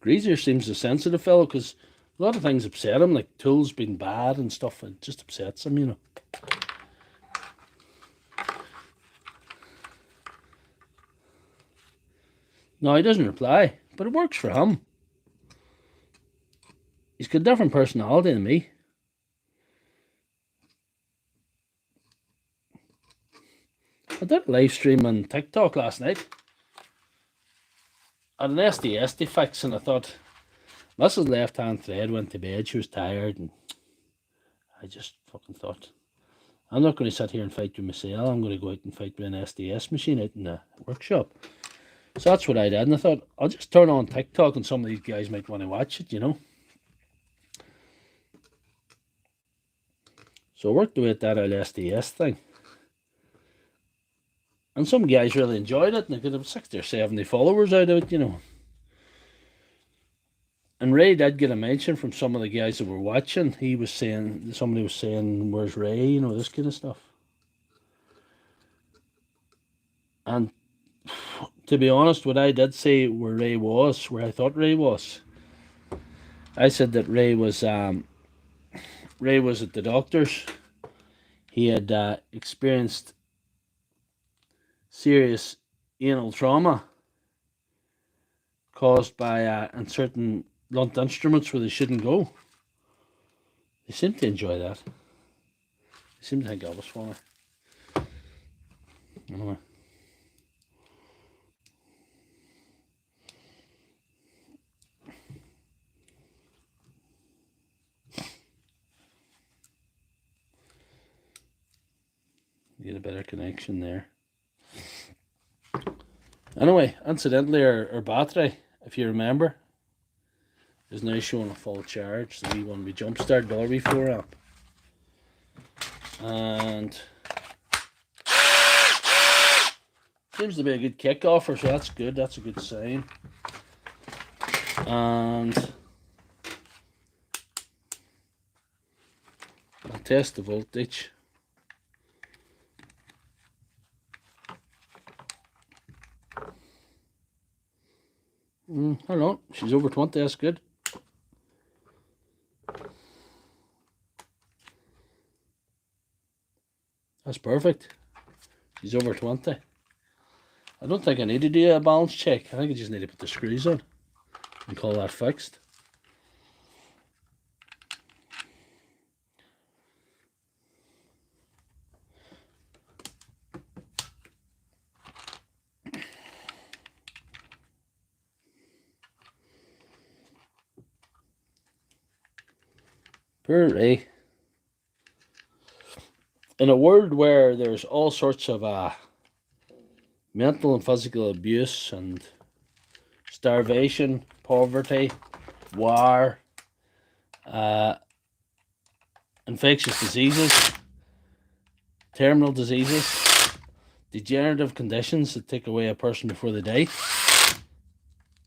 Greaser seems a sensitive fellow, because a lot of things upset him, like tools being bad and stuff. It just upsets him, you know. No, he doesn't reply, but it works for him. He's got a different personality than me. I did a live stream on TikTok last night. I had an SDS to fix, and I thought, Mrs. Lefthandthread went to bed, she was tired, and I just fucking thought, I'm not going to sit here and fight with myself. I'm going to go out and fight with an SDS machine out in the workshop. So that's what I did, and I thought, I'll just turn on TikTok and some of these guys might want to watch it, you know. So I worked away at that SDS thing. And some guys really enjoyed it, and they could have 60 or 70 followers out of it, you know. And Ray did get a mention from some of the guys that were watching. Somebody was saying, where's Ray, you know, this kind of stuff. And to be honest, what I did say where I thought Ray was, I said that Ray was Ray was at the doctor's. He had experienced serious anal trauma caused by inserting blunt instruments where they shouldn't go. They seem to enjoy that. They seem to think that was funny. Anyway. Get a better connection there. Anyway, incidentally, our battery, if you remember, is now showing a full charge. The wee one we jump started all before amp. And seems to be a good kick-offer, so that's good. That's a good sign. And I'll test the voltage. Hold on, she's over 20, that's good. That's perfect. She's over 20. I don't think I need to do a balance check. I think I just need to put the screws on and call that fixed. Poor Ray. In a world where there's all sorts of mental and physical abuse and starvation, poverty, war, infectious diseases, terminal diseases, degenerative conditions that take away a person before they die,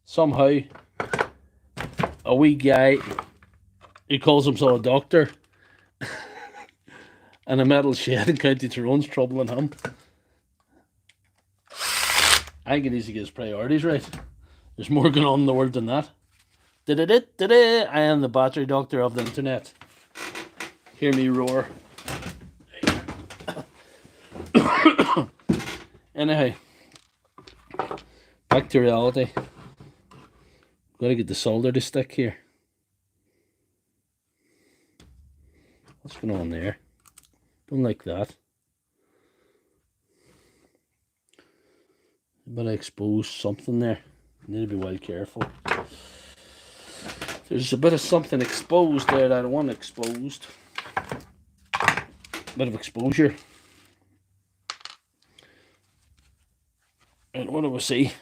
somehow a wee guy who calls himself a doctor in a metal shed in County Tyrone's troubling him. I think he needs to get his priorities right. There's more going on in the world than that. I am the battery doctor of the internet. Hear me roar. Anyhow, back to reality. Gotta get the solder to stick here. What's going on there? Don't like that. But I exposed something there. Need to be well careful. There's a bit of something exposed there that I don't want exposed. Bit of exposure. And what do we see?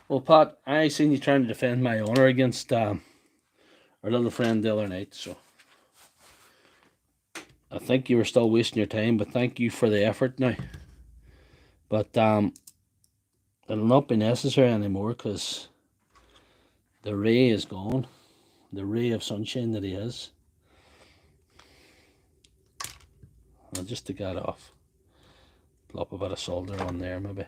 Well, Pat, I seen you trying to defend my honour against our little friend the other night, so I think you were still wasting your time, but thank you for the effort now. But it'll not be necessary anymore because the ray is gone. The ray of sunshine that he is. I'll just take that off. Plop a bit of solder on there maybe.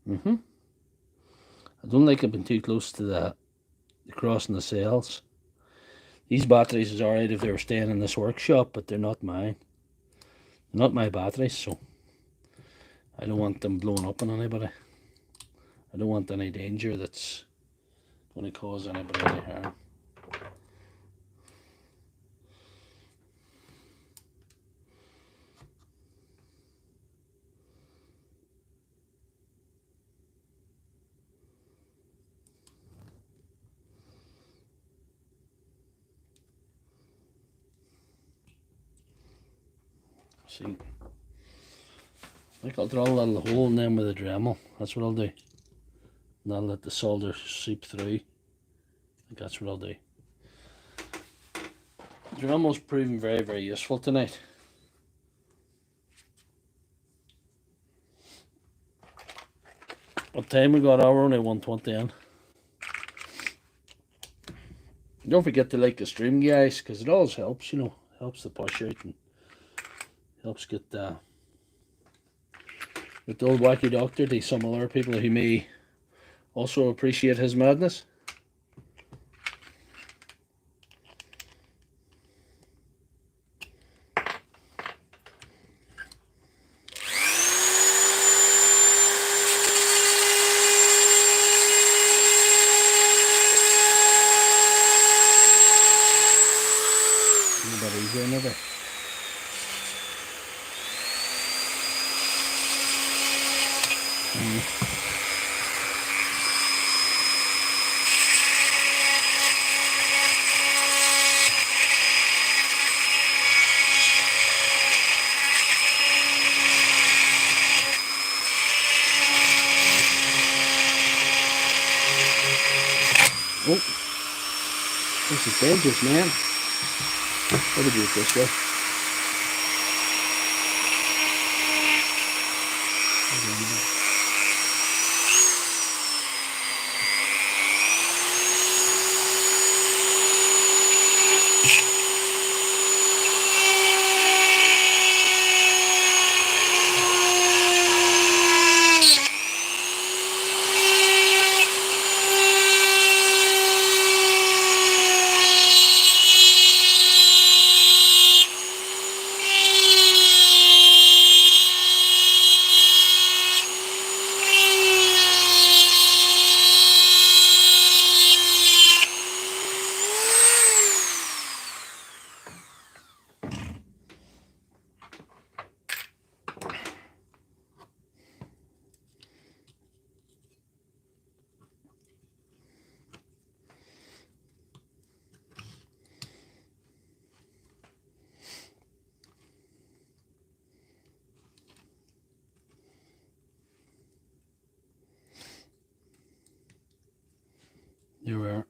I don't like it being too close to the crossing the cells. These batteries is alright if they were staying in this workshop, but they're not mine. They're not my batteries, so I don't want them blowing up on anybody. I don't want any danger that's going to cause anybody any harm. See, I think I'll draw a little hole in them with a Dremel. That's what I'll do. And I'll let the solder seep through. I think that's what I'll do. Dremel's proving very, very useful tonight. What time we got? We're only 1:20 in. Don't forget to like the stream, guys, because it always helps, you know, helps the push out and helps get with the old wacky doctor to some other people who may also appreciate his madness. Nobody's another. Oh, this is dangerous, man. Let me do it this way. There we are.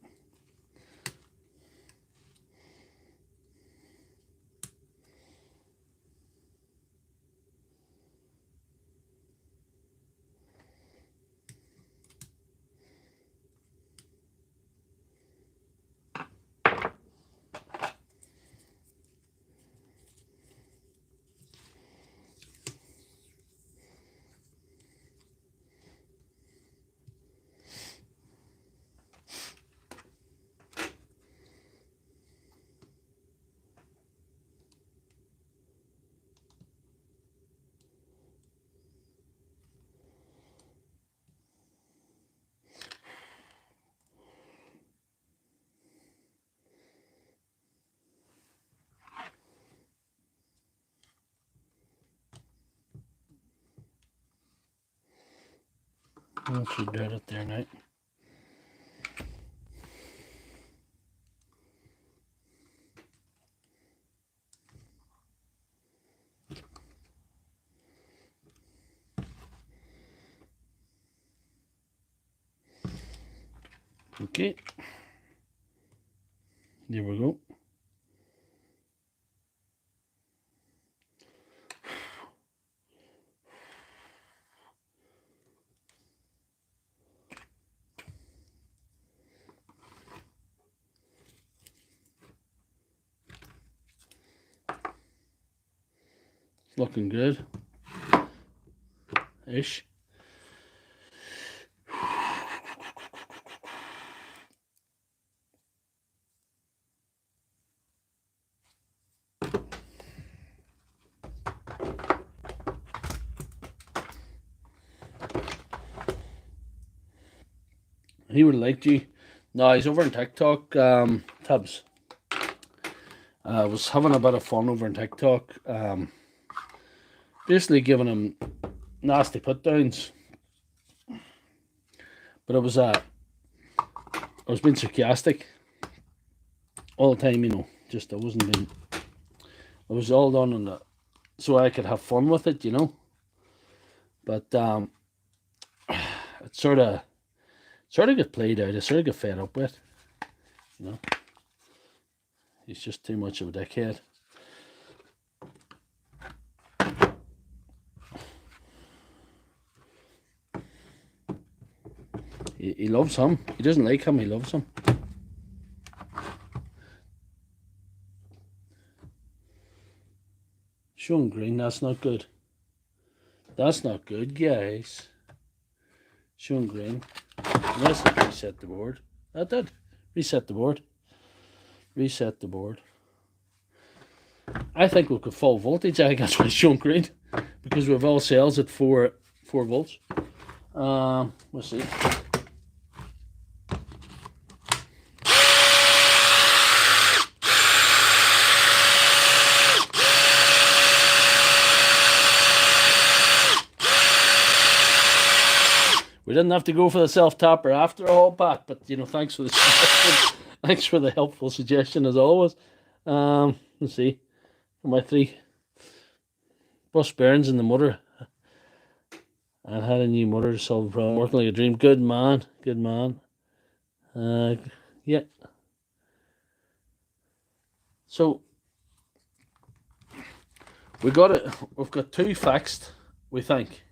I should do it there now. Okay. There we go. Looking good. Ish. He would have liked you. No, he's over on TikTok, Tubbs. I was having a bit of fun over on TikTok. Basically giving him nasty put downs. But I was being sarcastic all the time, you know. Just I wasn't being, it was all done on the, so I could have fun with it, you know. But it sort of got played out. I sort of got fed up with, you know. He's just too much of a dickhead. He loves him. He doesn't like him. He loves him. Showing green, that's not good. That's not good, guys. Showing green. Unless it reset the board. That did. Reset the board. Reset the board. I think we could full voltage. I think that's why it's showing green. Because we've all cells at 4 volts. We'll see. We didn't have to go for the self-tapper after all, Pat, but you know, thanks for the suggestion. Thanks for the helpful suggestion as always. Let's see. My 3 bus bearings in the motor. I had a new motor to solve the problem. Working like a dream. Good man. Good man. Yeah. So we've got 2 fixed, we think.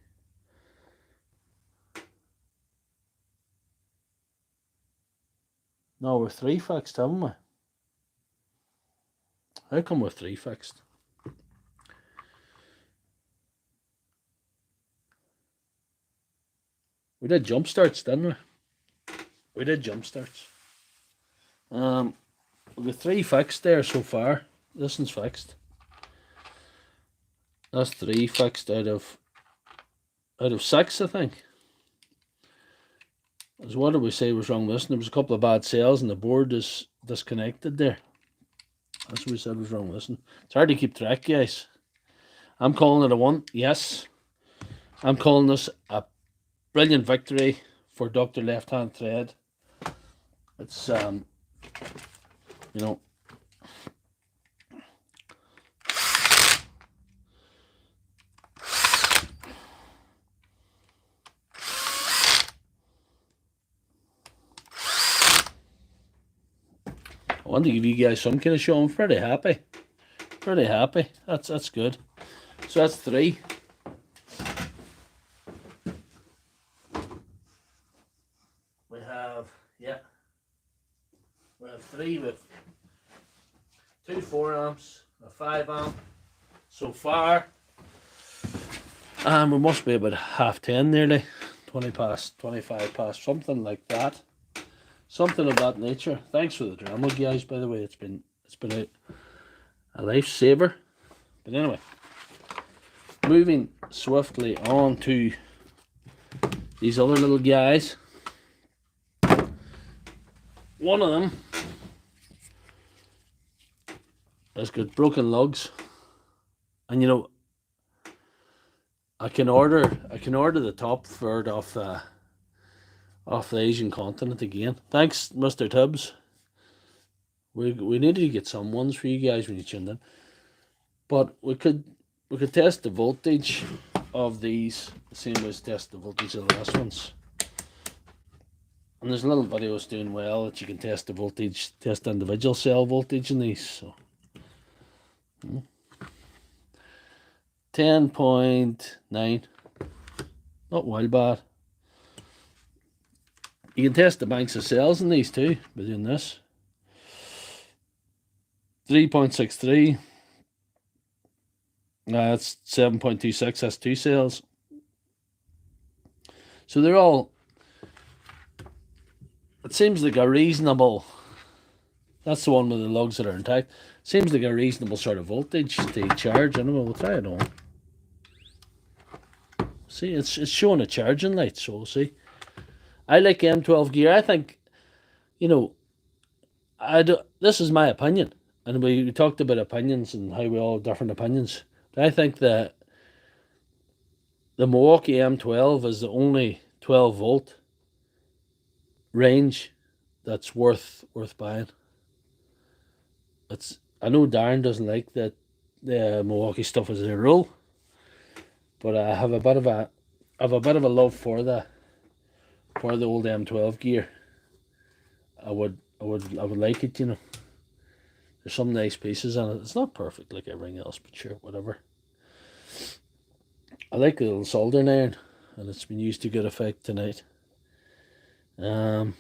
No, we're 3 fixed, haven't we? How come we're 3 fixed? We did jump starts, didn't we? We did jump starts. We've got 3 fixed there so far. This one's fixed. That's 3 fixed out of 6, I think. So what did we say was wrong with this? There was a couple of bad cells and the board is disconnected there. That's what we said was wrong with this. It's hard to keep track, guys. I'm calling it a 1. Yes. I'm calling this a brilliant victory for Dr. Lefthandthread. It's you know, I want to give you guys some kind of show. I'm pretty happy. Pretty happy. That's good. So that's 3. We have, yeah. We have 3 with 2 4 amps, a 5 amp so far. And we must be about 10:30 nearly. 20 past, 25 past, something like that. Something of that nature. Thanks for the drama, guys, by the way. It's been a lifesaver. But anyway, moving swiftly on to these other little guys. One of them has got broken lugs. And you know, I can order the top third off the Asian continent again. Thanks, Mr. Tibbs. We needed to get some ones for you guys when you tuned in. But we could test the voltage of these the same as test the voltage of the last ones. And there's little videos doing well that you can test the voltage, test individual cell voltage in these. So 10.9. Not wild bad. You can test the banks of cells in these too by doing this. 3.63. That's 7.26. That's 2 cells. So they're all. It seems like a reasonable. That's the one with the lugs that are intact. Seems like a reasonable sort of voltage to charge. Anyway, we'll try it on. See, it's showing a charging light, so we'll see. I like M12 gear. I think, you know, this is my opinion. And we talked about opinions and how we all have different opinions. But I think that the Milwaukee M12 is the only 12 volt range that's worth buying. I know Darren doesn't like the Milwaukee stuff as a rule, but I have a bit of a love for the old M12 gear. I would like it, you know. There's some nice pieces on it. It's not perfect like everything else, but sure, whatever. I like the little soldering iron, and it's been used to good effect tonight. That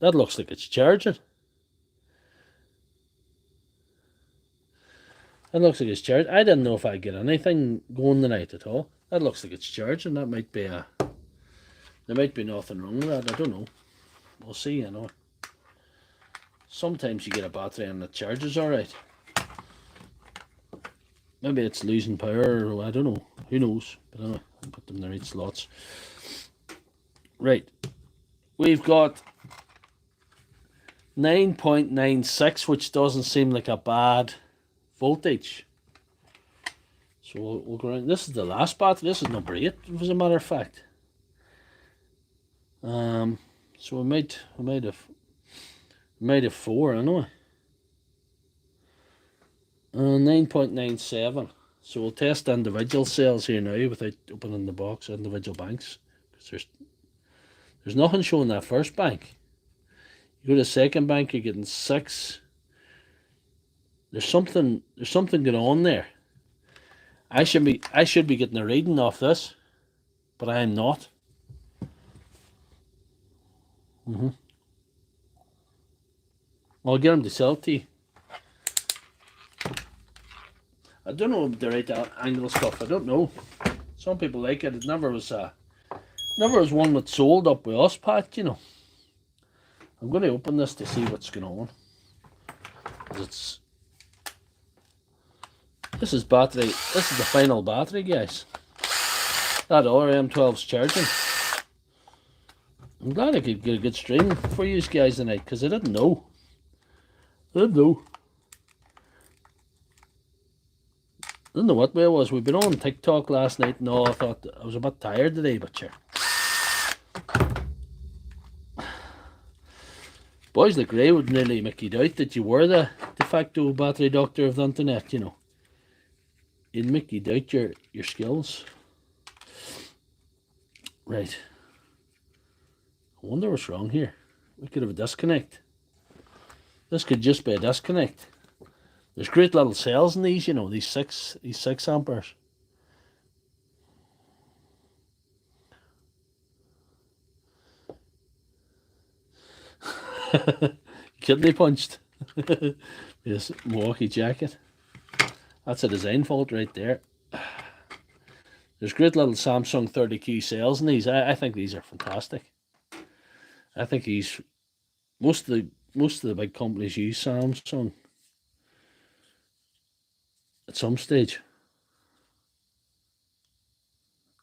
looks like it's charging. That looks like it's charged. I didn't know if I'd get anything going tonight at all. That looks like it's charging. That might be a... There might be nothing wrong with that. I don't know. We'll see, you know. Sometimes you get a battery and it charges alright. Maybe it's losing power, or I don't know. Who knows? But anyway, I'll put them in the right slots. Right. We've got 9.96, which doesn't seem like a bad voltage. So we'll go around. This is the last battery. This is number 8, as a matter of fact. So we might have 4 anyway. 9.97. So we'll test individual cells here now without opening the box, individual banks. Because there's nothing showing that first bank. You go to the second bank, you're getting 6. There's something going on there. I should be getting a reading off this, but I am not. I'll get him to sell it to you. I don't know the right angle stuff. I don't know. Some people like it. It never was one that sold up with us, Pat. You know. I'm going to open this to see what's going on. This is battery. This is the final battery, guys. That other M12's charging. I'm glad I could get a good stream for you guys tonight, because I didn't know. I didn't know what way it was. We've been on TikTok last night and all. I thought I was a bit tired today, but sure. Boys like Ray would nearly make you doubt that you were the de facto battery doctor of the internet, you know. It'd make you doubt your skills. Right. I wonder what's wrong here. We could have a disconnect. This could just be a disconnect. There's great little cells in these, you know, these 6 amperes. Kidney punched. This Milwaukee jacket. That's a design fault right there. There's great little Samsung 30Q cells in these. I think these are fantastic. I think most of the big companies use Samsung at some stage.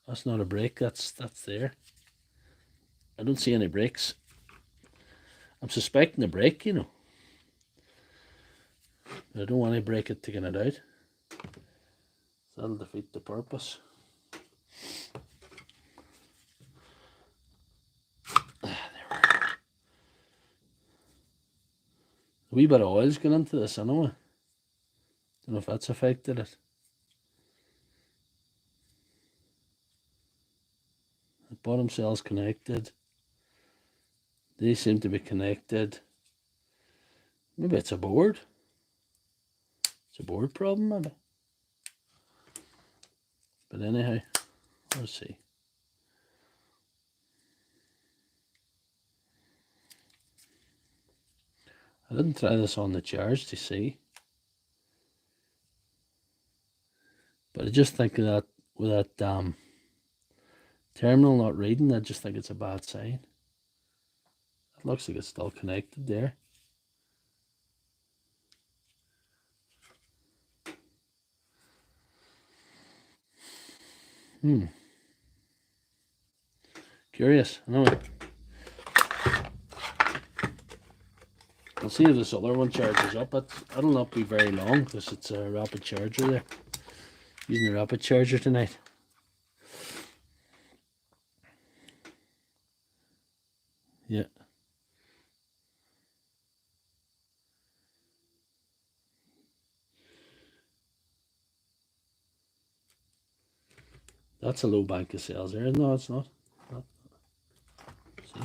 That's not a break. That's there. I don't see any breaks. I'm suspecting a break, you know. But I don't want to break it taking it out. That'll defeat the purpose. A wee bit of oil's gone into this anyway. Don't know if that's affected it. The bottom cell's connected. They seem to be connected. Maybe it's a board. It's a board problem, maybe. But anyhow, let's see. I didn't try this on the charge to see. But I just think that with that terminal not reading, I just think it's a bad sign. It looks like it's still connected there. Curious. Anyway, we'll see if this other one charges up. It'll not be very long because it's a rapid charger there. Using a rapid charger tonight. Yeah. That's a low bank of cells there. No, it's not. See?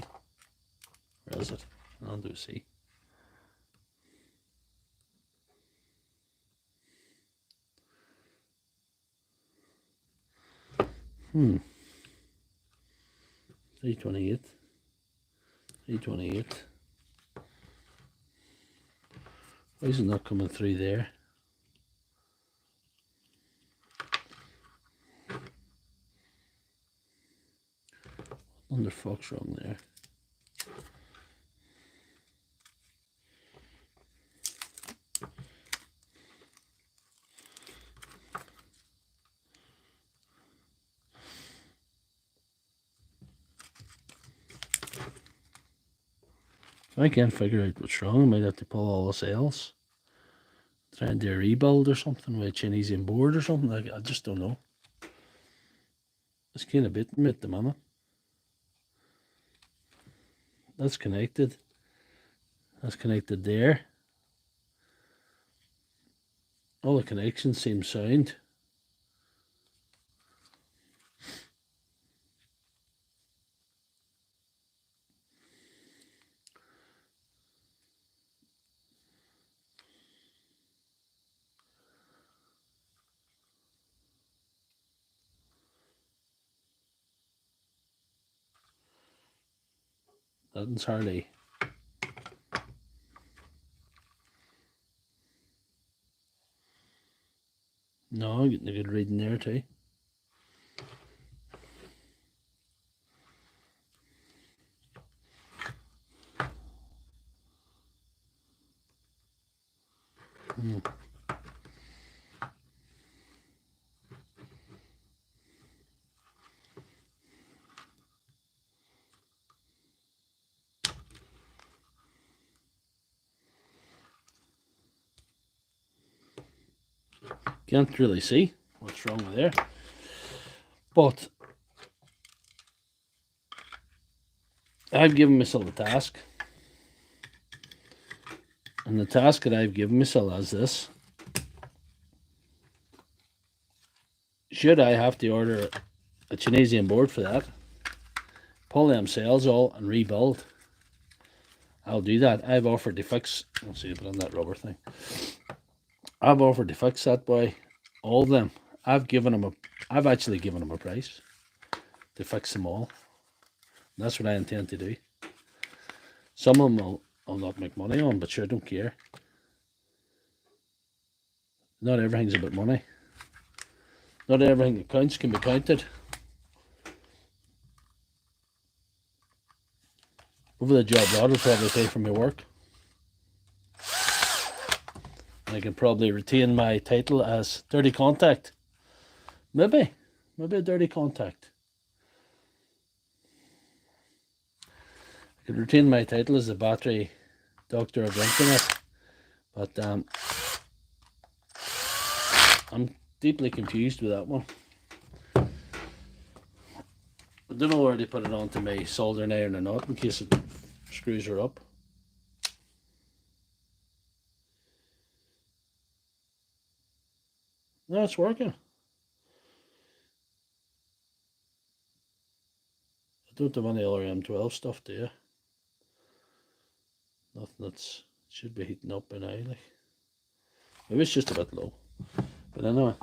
Where is it? I'll do C. Hmm. 328. 328. Why is it not coming through there? fuck's wrong there? I can't figure out what's wrong. I might have to pull all the cells. Try and do a rebuild or something with a Chinesian board or something. Like, I just don't know. It's kind of beating me at the moment. That's connected. That's connected there. All the connections seem sound. That's hardly. No, I'm getting a good reading there too. Can't really see what's wrong with there. But I've given myself a task. And the task that I've given myself is this. Should I have to order a Chinesian board for that, pull them cells all and rebuild, I'll do that. I've offered to fix, let's see, put on that rubber thing. I've offered to fix that by all of them. I've actually given them a price to fix them all. And that's what I intend to do. Some of them I'll not make money on, but sure, I don't care. Not everything's about money. Not everything that counts can be counted. Over the job lot will probably pay for my work. I can probably retain my title as Dirty Contact. Maybe a Dirty Contact. I could retain my title as the Battery Doctor of the Internet. But I'm deeply confused with that one. I don't know where they put it onto my soldering iron or not, in case it screws her up. No, it's working. I don't have any other M12 stuff, do you? Nothing that's should be heating up by now, like. Maybe it's just a bit low. But anyway,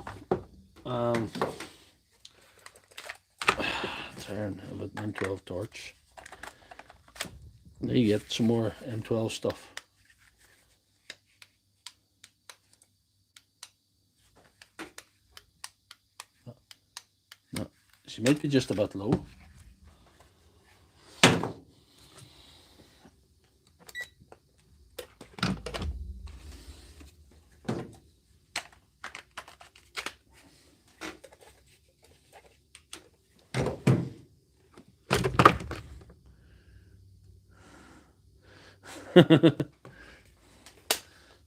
turn of an M12 torch. Now you get some more M12 stuff. No, she might be just a bit low.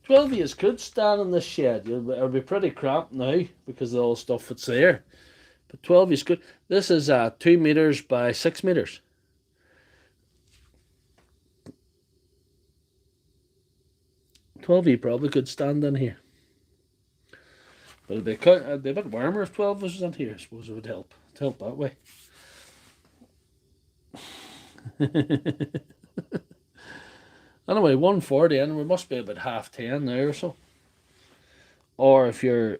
Twelve years could stand in this shed. It'll be pretty cramped now because of all the stuff that's there. But 12 years good. This is 2 meters by 6 meters. You probably could stand in here. But it'd be a bit warmer if 12 was in here. I suppose it would help. It'd help that way. Anyway, 140, and we must be about 10:30 now or so. Or if you're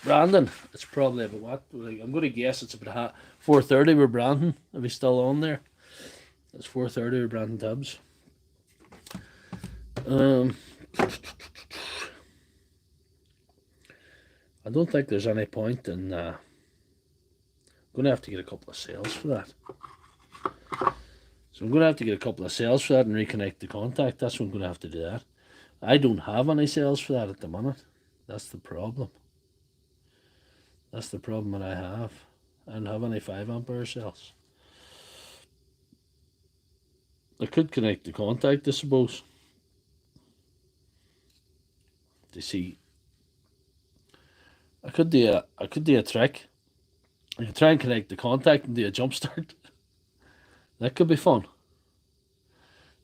branding, it's probably about what? Like, I'm going to guess it's about 4:30 we're branding, if he's still on there. It's 4:30 we're branding tabs. I don't think there's any point in... I'm going to have to get a couple of sales for that. So I'm going to have to get a couple of cells for that and reconnect the contact. That's when I'm going to have to do that. I don't have any cells for that at the minute. That's the problem. That's the problem that I have. I don't have any 5 ampere cells. I could connect the contact, I suppose. To see. I could do a trick. I could try and connect the contact and do a jump start. That could be fun.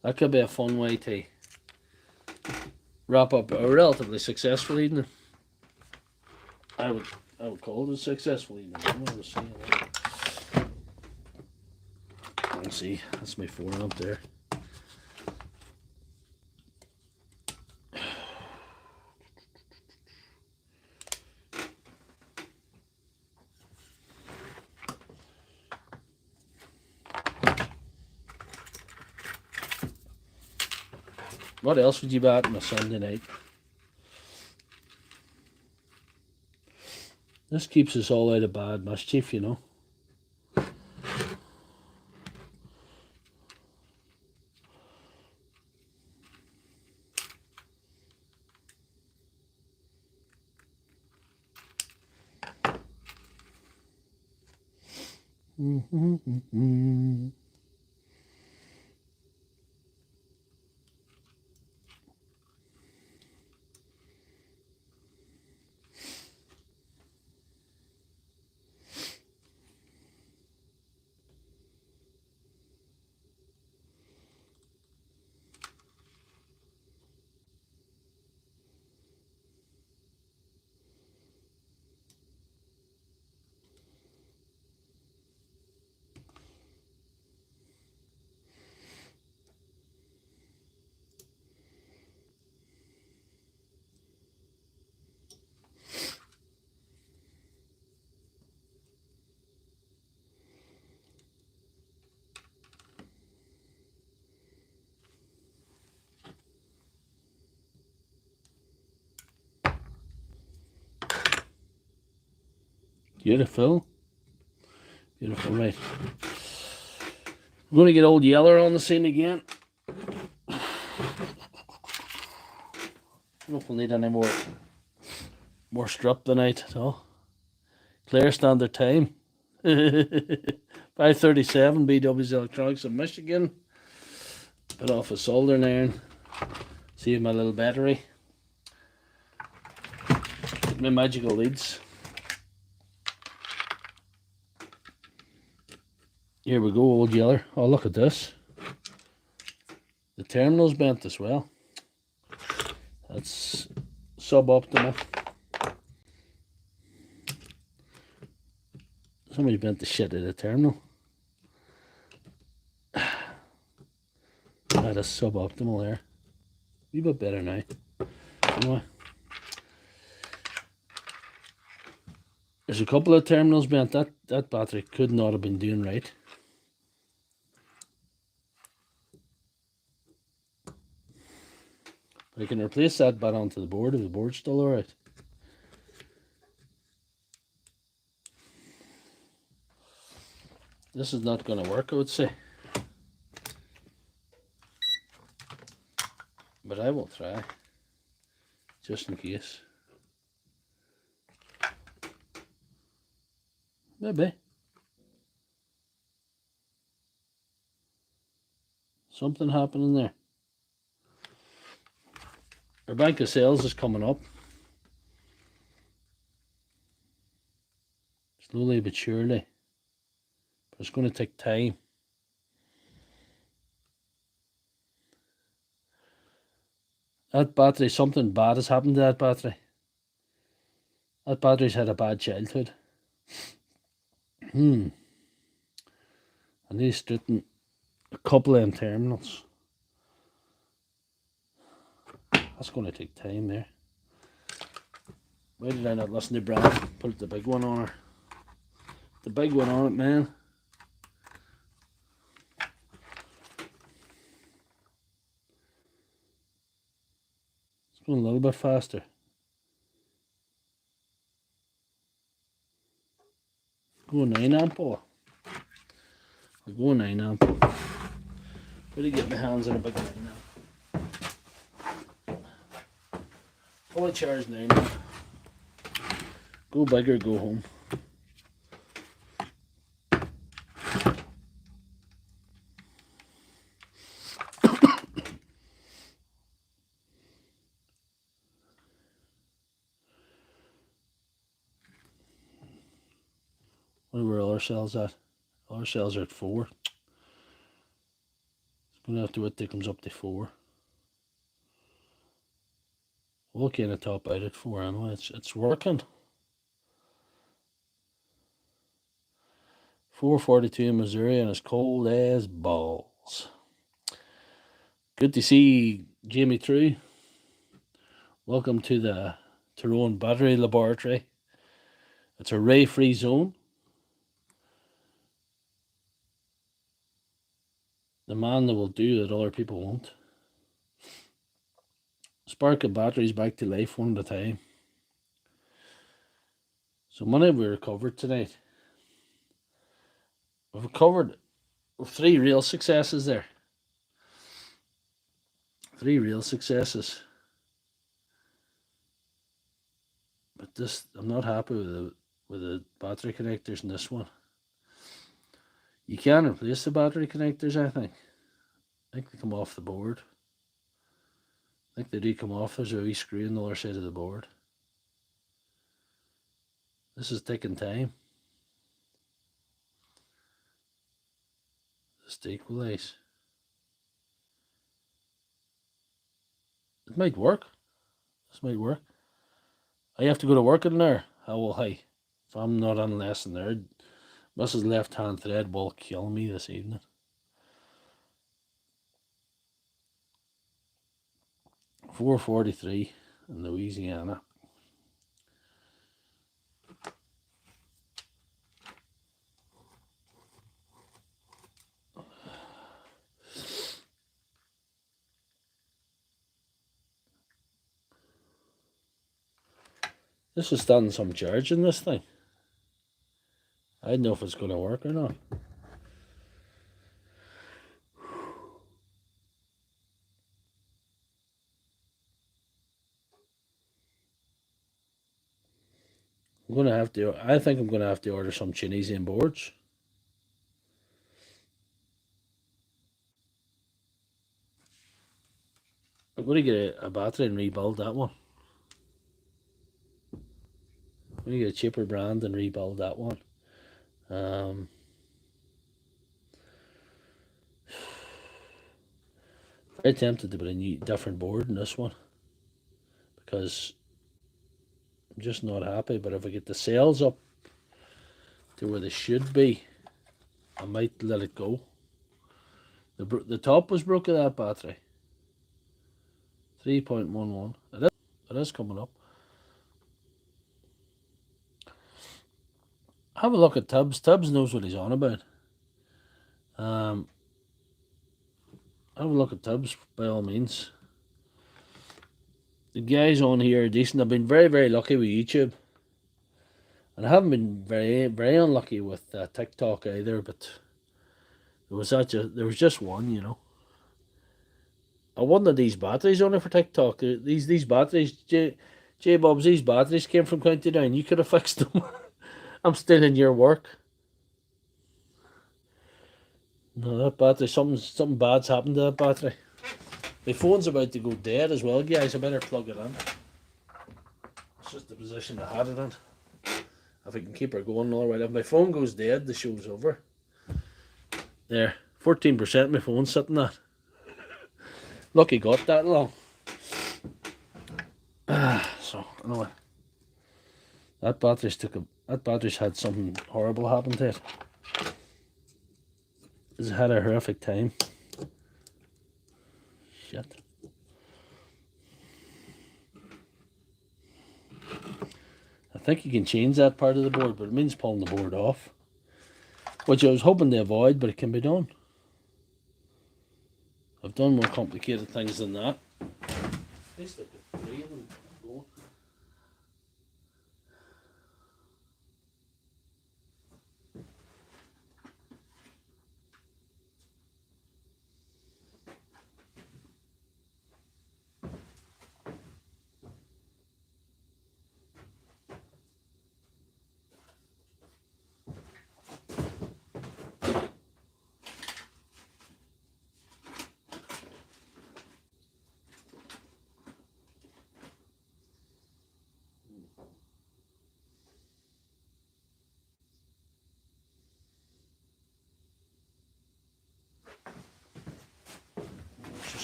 That could be a fun way to wrap up a relatively successful evening. I would call it a successful evening. Let's see, that's my 4 amp there. What else would you bat on a Sunday night? This keeps us all out of bad mischief, you know. Beautiful. Beautiful, right. We're going to get old Yeller on the scene again. I don't know if we'll need any more strip tonight at all. Clear standard time. 5:37 BW's Electronics of Michigan. Bit off a soldering iron. See my little battery. My magical leads. Here we go, old Yeller. Oh, look at this. The terminal's bent as well. That's suboptimal. Somebody bent the shit out of the terminal. That is suboptimal there. A wee bit better now. Anyway. There's a couple of terminals bent. That battery could not have been doing right. I can replace that back onto the board if the board's still alright. This is not going to work, I would say. But I will try, just in case. Maybe. Something happening there. Our bank of sales is coming up. Slowly but surely. But it's going to take time. That battery, something bad has happened to that battery. That battery's had a bad childhood. I need to straighten a couple of them terminals. That's going to take time there. Why did I not listen to Brad? Put the big one on her. The big one on it, man. It's going a little bit faster. Go 9 amp. I'll go 9 amp. Really get my hands in a big thing now. Fully charged now. Go big or go home. Wonder where all our cells at. All our cells are at 4. It's gonna have to wait till it comes up to 4. We'll kind of top out at 4 anyway. It's working. 4:42 in Missouri and it's cold as balls. Good to see Jamie True. Welcome to the Tyrone Battery Laboratory. It's a ray-free zone. The man that will do that other people won't. Spark the batteries back to life one at a time. So money we recovered tonight. We've recovered 3 real successes there. 3 real successes. But this, I'm not happy with the battery connectors in this one. You can replace the battery connectors, I think. I think they come off the board. I think they do come off. There's a wee screw on the other side of the board. This is taking time. Just to equalize. It might work. This might work. I have to go to work in there. How will I? If I'm not on lesson there, Mrs. Lefthandthread will kill me this evening. .443 in Louisiana. This is standing some charge in this thing. I don't know if it's going to work or not. I'm going to have to, I think I'm going to have to order some Chinesian boards. I'm going to get a battery and rebuild that one. I'm going to get a cheaper brand and rebuild that one. Very tempted to put a new, different board in this one because I'm just not happy. But if I get the cells up to where they should be, I might let it go. The top was broke of that battery. 3.11. It is coming up. Have a look at Tubbs. Tubbs knows what he's on about. Have a look at Tubbs by all means. The guys on here are decent. I've been very, very lucky with YouTube. And I haven't been very, very unlucky with TikTok either, but there was just one, you know. I wanted these batteries only for TikTok. These batteries, J Bobs, these batteries came from County Down. You could have fixed them. I'm still in your work. No, that battery, something bad's happened to that battery. My phone's about to go dead as well, guys. I better plug it in. It's just the position I had it in. If I can keep her going another while. If my phone goes dead, the show's over. There, 14% my phone's sitting at. Lucky got that long. So anyway, that battery's had something horrible happen to it. It's had a horrific time. Shit. I think you can change that part of the board, but it means pulling the board off, which I was hoping to avoid, but it can be done. I've done more complicated things than that. At least I could breathe and go.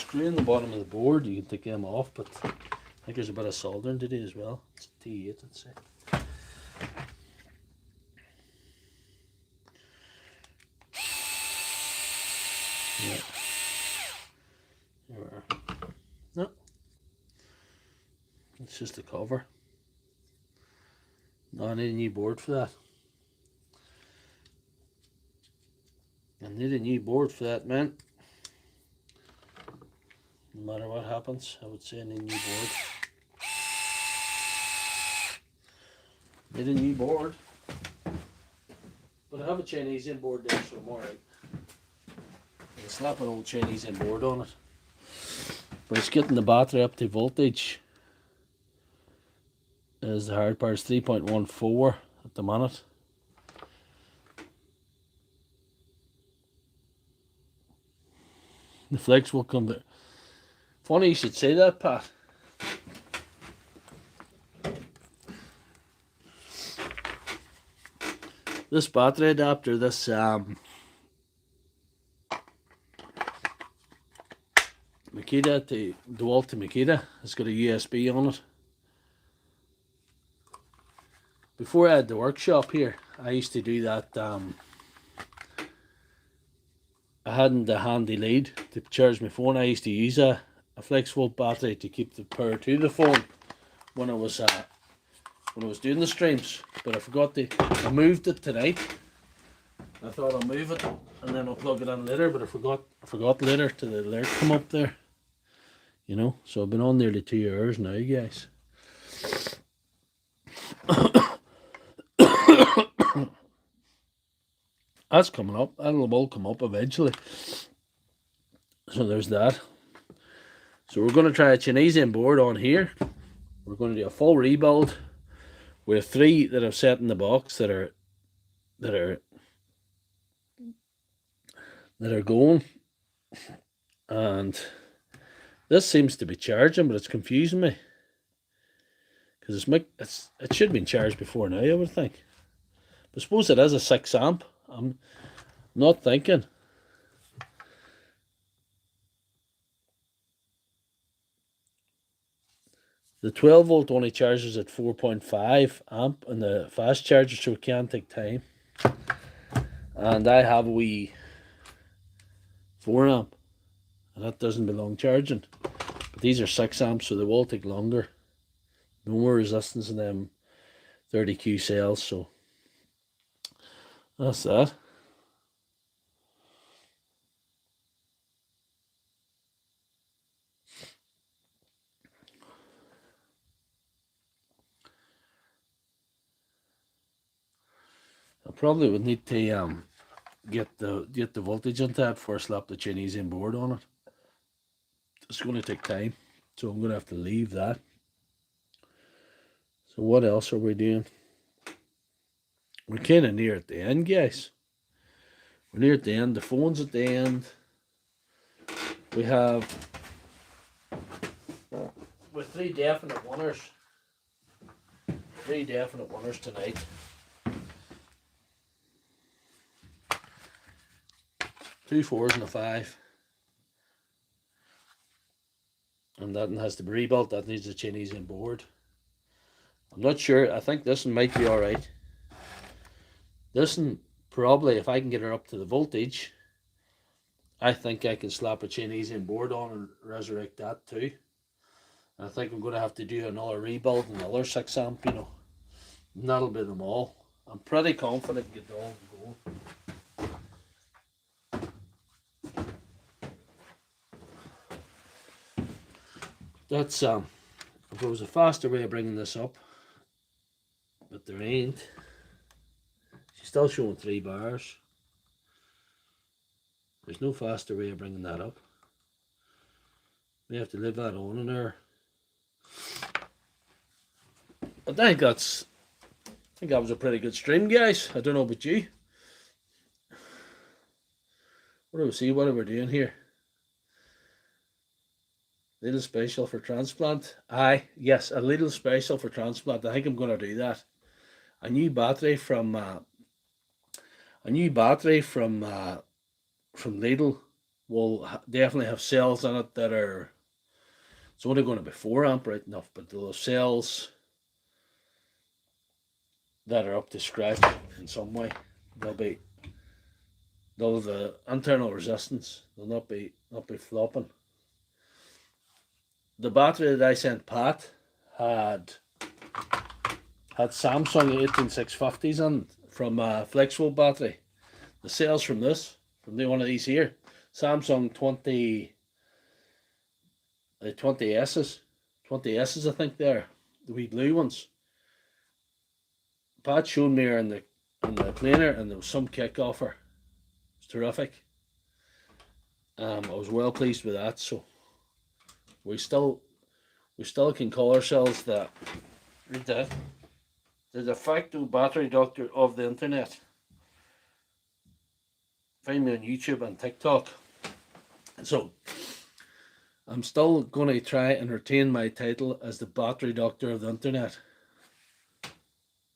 screw in the bottom of the board. You can take them off, but I think there's a bit of soldering to do as well. It's a T8, I'd say. Yeah. There we are. No. It's just a cover. No, I need a new board for that. I need a new board for that, man. No matter what happens, I would say I need a new board. Need a new board. But I have a Chinese inboard there, so I'm alright. I'll slap an old Chinese inboard on it. But it's getting the battery up to voltage. Is the hard part. It's 3.14 at the minute. The flex will come there. Funny you should say that, Pat. This battery adapter, this Makita to DeWalt to Makita, it's got a USB on it. Before I had the workshop here, I used to do that. I hadn't a handy lead to charge my phone. I used to use a flex volt battery to keep the power to the phone when I was doing the streams. But I forgot to. I moved it tonight. I thought I'll move it and then I'll plug it in later, but I forgot later to the alert come up there. You know, so I've been on nearly 2 hours now, guys. That's coming up. That'll all come up eventually. So there's that. So we're going to try a Chinese inboard on here. We're going to do a full rebuild. We have 3 that I've set in the box that are going. And this seems to be charging, but it's confusing me. Because it should have been charged before now, I would think. But I suppose it is a 6 amp. I'm not thinking. The 12 volt only charges at 4.5 amp and the fast charger, so it can take time. And I have a wee 4 amp, and that doesn't belong charging. But these are 6 amps, so they will take longer. No more resistance in them 30Q cells, so that's that. I probably would need to get the voltage on that before I slap the Chinese inboard on it. It's going to take time, so I'm going to have to leave that. So what else are we doing? We're kind of near at the end, guys. We're near at the end. The phone's at the end. We have with 3 definite winners. 3 definite winners tonight. 2 4s and a 5. And that one has to be rebuilt. That needs a Chinese inboard. I'm not sure. I think this one might be alright. This one, probably, if I can get her up to the voltage, I think I can slap a Chinese inboard on and resurrect that too. I think I'm going to have to do another rebuild, another 6 amp, you know. And that'll be them all. I'm pretty confident get all going. That's if there was a faster way of bringing this up, but there ain't. She's still showing 3 bars. There's no faster way of bringing that up. We have to leave that on in there. I think that was a pretty good stream, guys. I don't know about you. What do we see? What are we doing here? Little special for transplant. Yes, a little special for transplant. I think I'm going to do that. A new battery from Lidl will definitely have cells in it that are, it's only going to be 4 amp right enough, but they'll have cells that are up to scratch in some way. They'll have the internal resistance. They'll not be flopping. The battery that I sent Pat had Samsung 18650s in from Flexwell Battery. The cells from one of these here, Samsung 20Ss, I think they're the wee blue ones. Pat showed me her in the planer, and there was some kick off her. It was terrific. I was well pleased with that. So we still can call ourselves the de facto battery doctor of the internet. Find me on YouTube and TikTok. So I'm still going to try and retain my title as the battery doctor of the internet,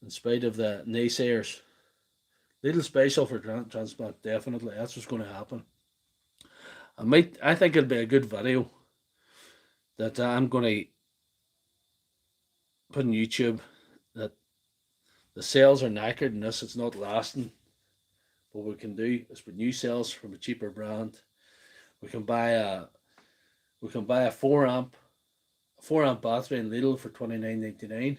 in spite of the naysayers. Little special for transplant, definitely. That's what's going to happen. I think it'll be a good video that I'm going to put on YouTube, that the cells are knackered and this, it's not lasting. What we can do is put new cells from a cheaper brand. We can buy a 4 amp battery in Lidl for $29.99,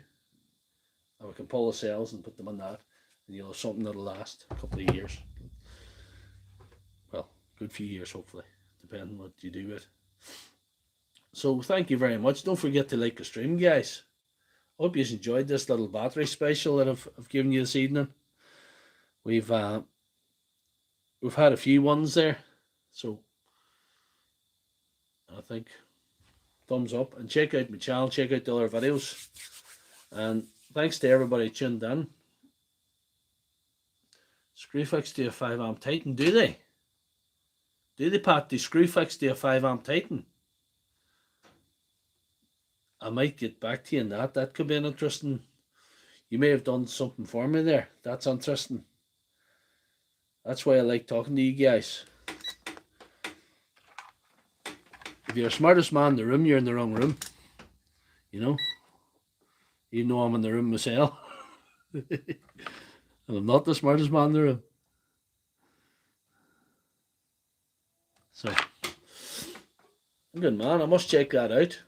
and we can pull the cells and put them in that, and you'll have something that'll last a couple of years. Well, good few years hopefully, depending on what you do with it. So thank you very much. Don't forget to like the stream, guys. Hope you enjoyed this little battery special that I've given you this evening. We've had a few ones there, so I think thumbs up, and check out my channel, check out the other videos, and thanks to everybody tuned in. Screwfix to a 5 amp Titan, do they, Pat? Do Screwfix to a 5 amp Titan? I might get back to you on that. That could be an interesting, you may have done something for me there. That's interesting. That's why I like talking to you guys. If you're the smartest man in the room, you're in the wrong room. You know? Even though I'm in the room myself. And I'm not the smartest man in the room. So, good man, I must check that out.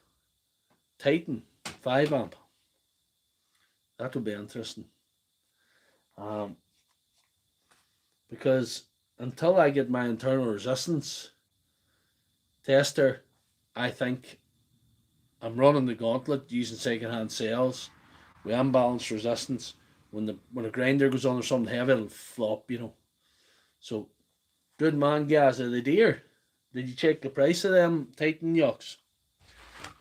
Titan 5 amp. That would be interesting. Because until I get my internal resistance tester, I think I'm running the gauntlet using second-hand cells with unbalanced resistance. When a grinder goes on or something heavy, it'll flop, you know. So, good man, guys. Are they dear? Did you check the price of them Titan yucks?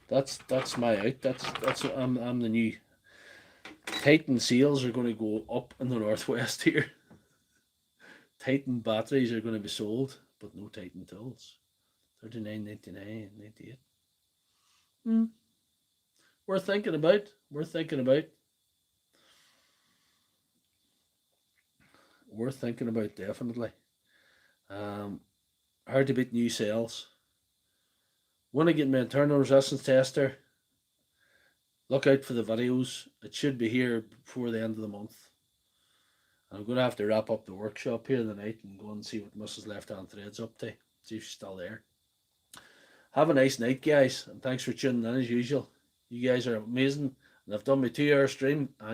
That's my out. That's I'm the new Titan sales are going to go up in the northwest here. Titan batteries are going to be sold, but no Titan tools. $39.99, $98. Worth thinking about. Worth thinking about. Worth thinking about, definitely. Hard to beat new cells. When I get my internal resistance tester, look out for the videos. It should be here before the end of the month. I'm going to have to wrap up the workshop here tonight and go and see what Mrs. Lefthandthread's up to. See if she's still there. Have a nice night, guys, and thanks for tuning in as usual. You guys are amazing, and I've done my 2-hour stream, and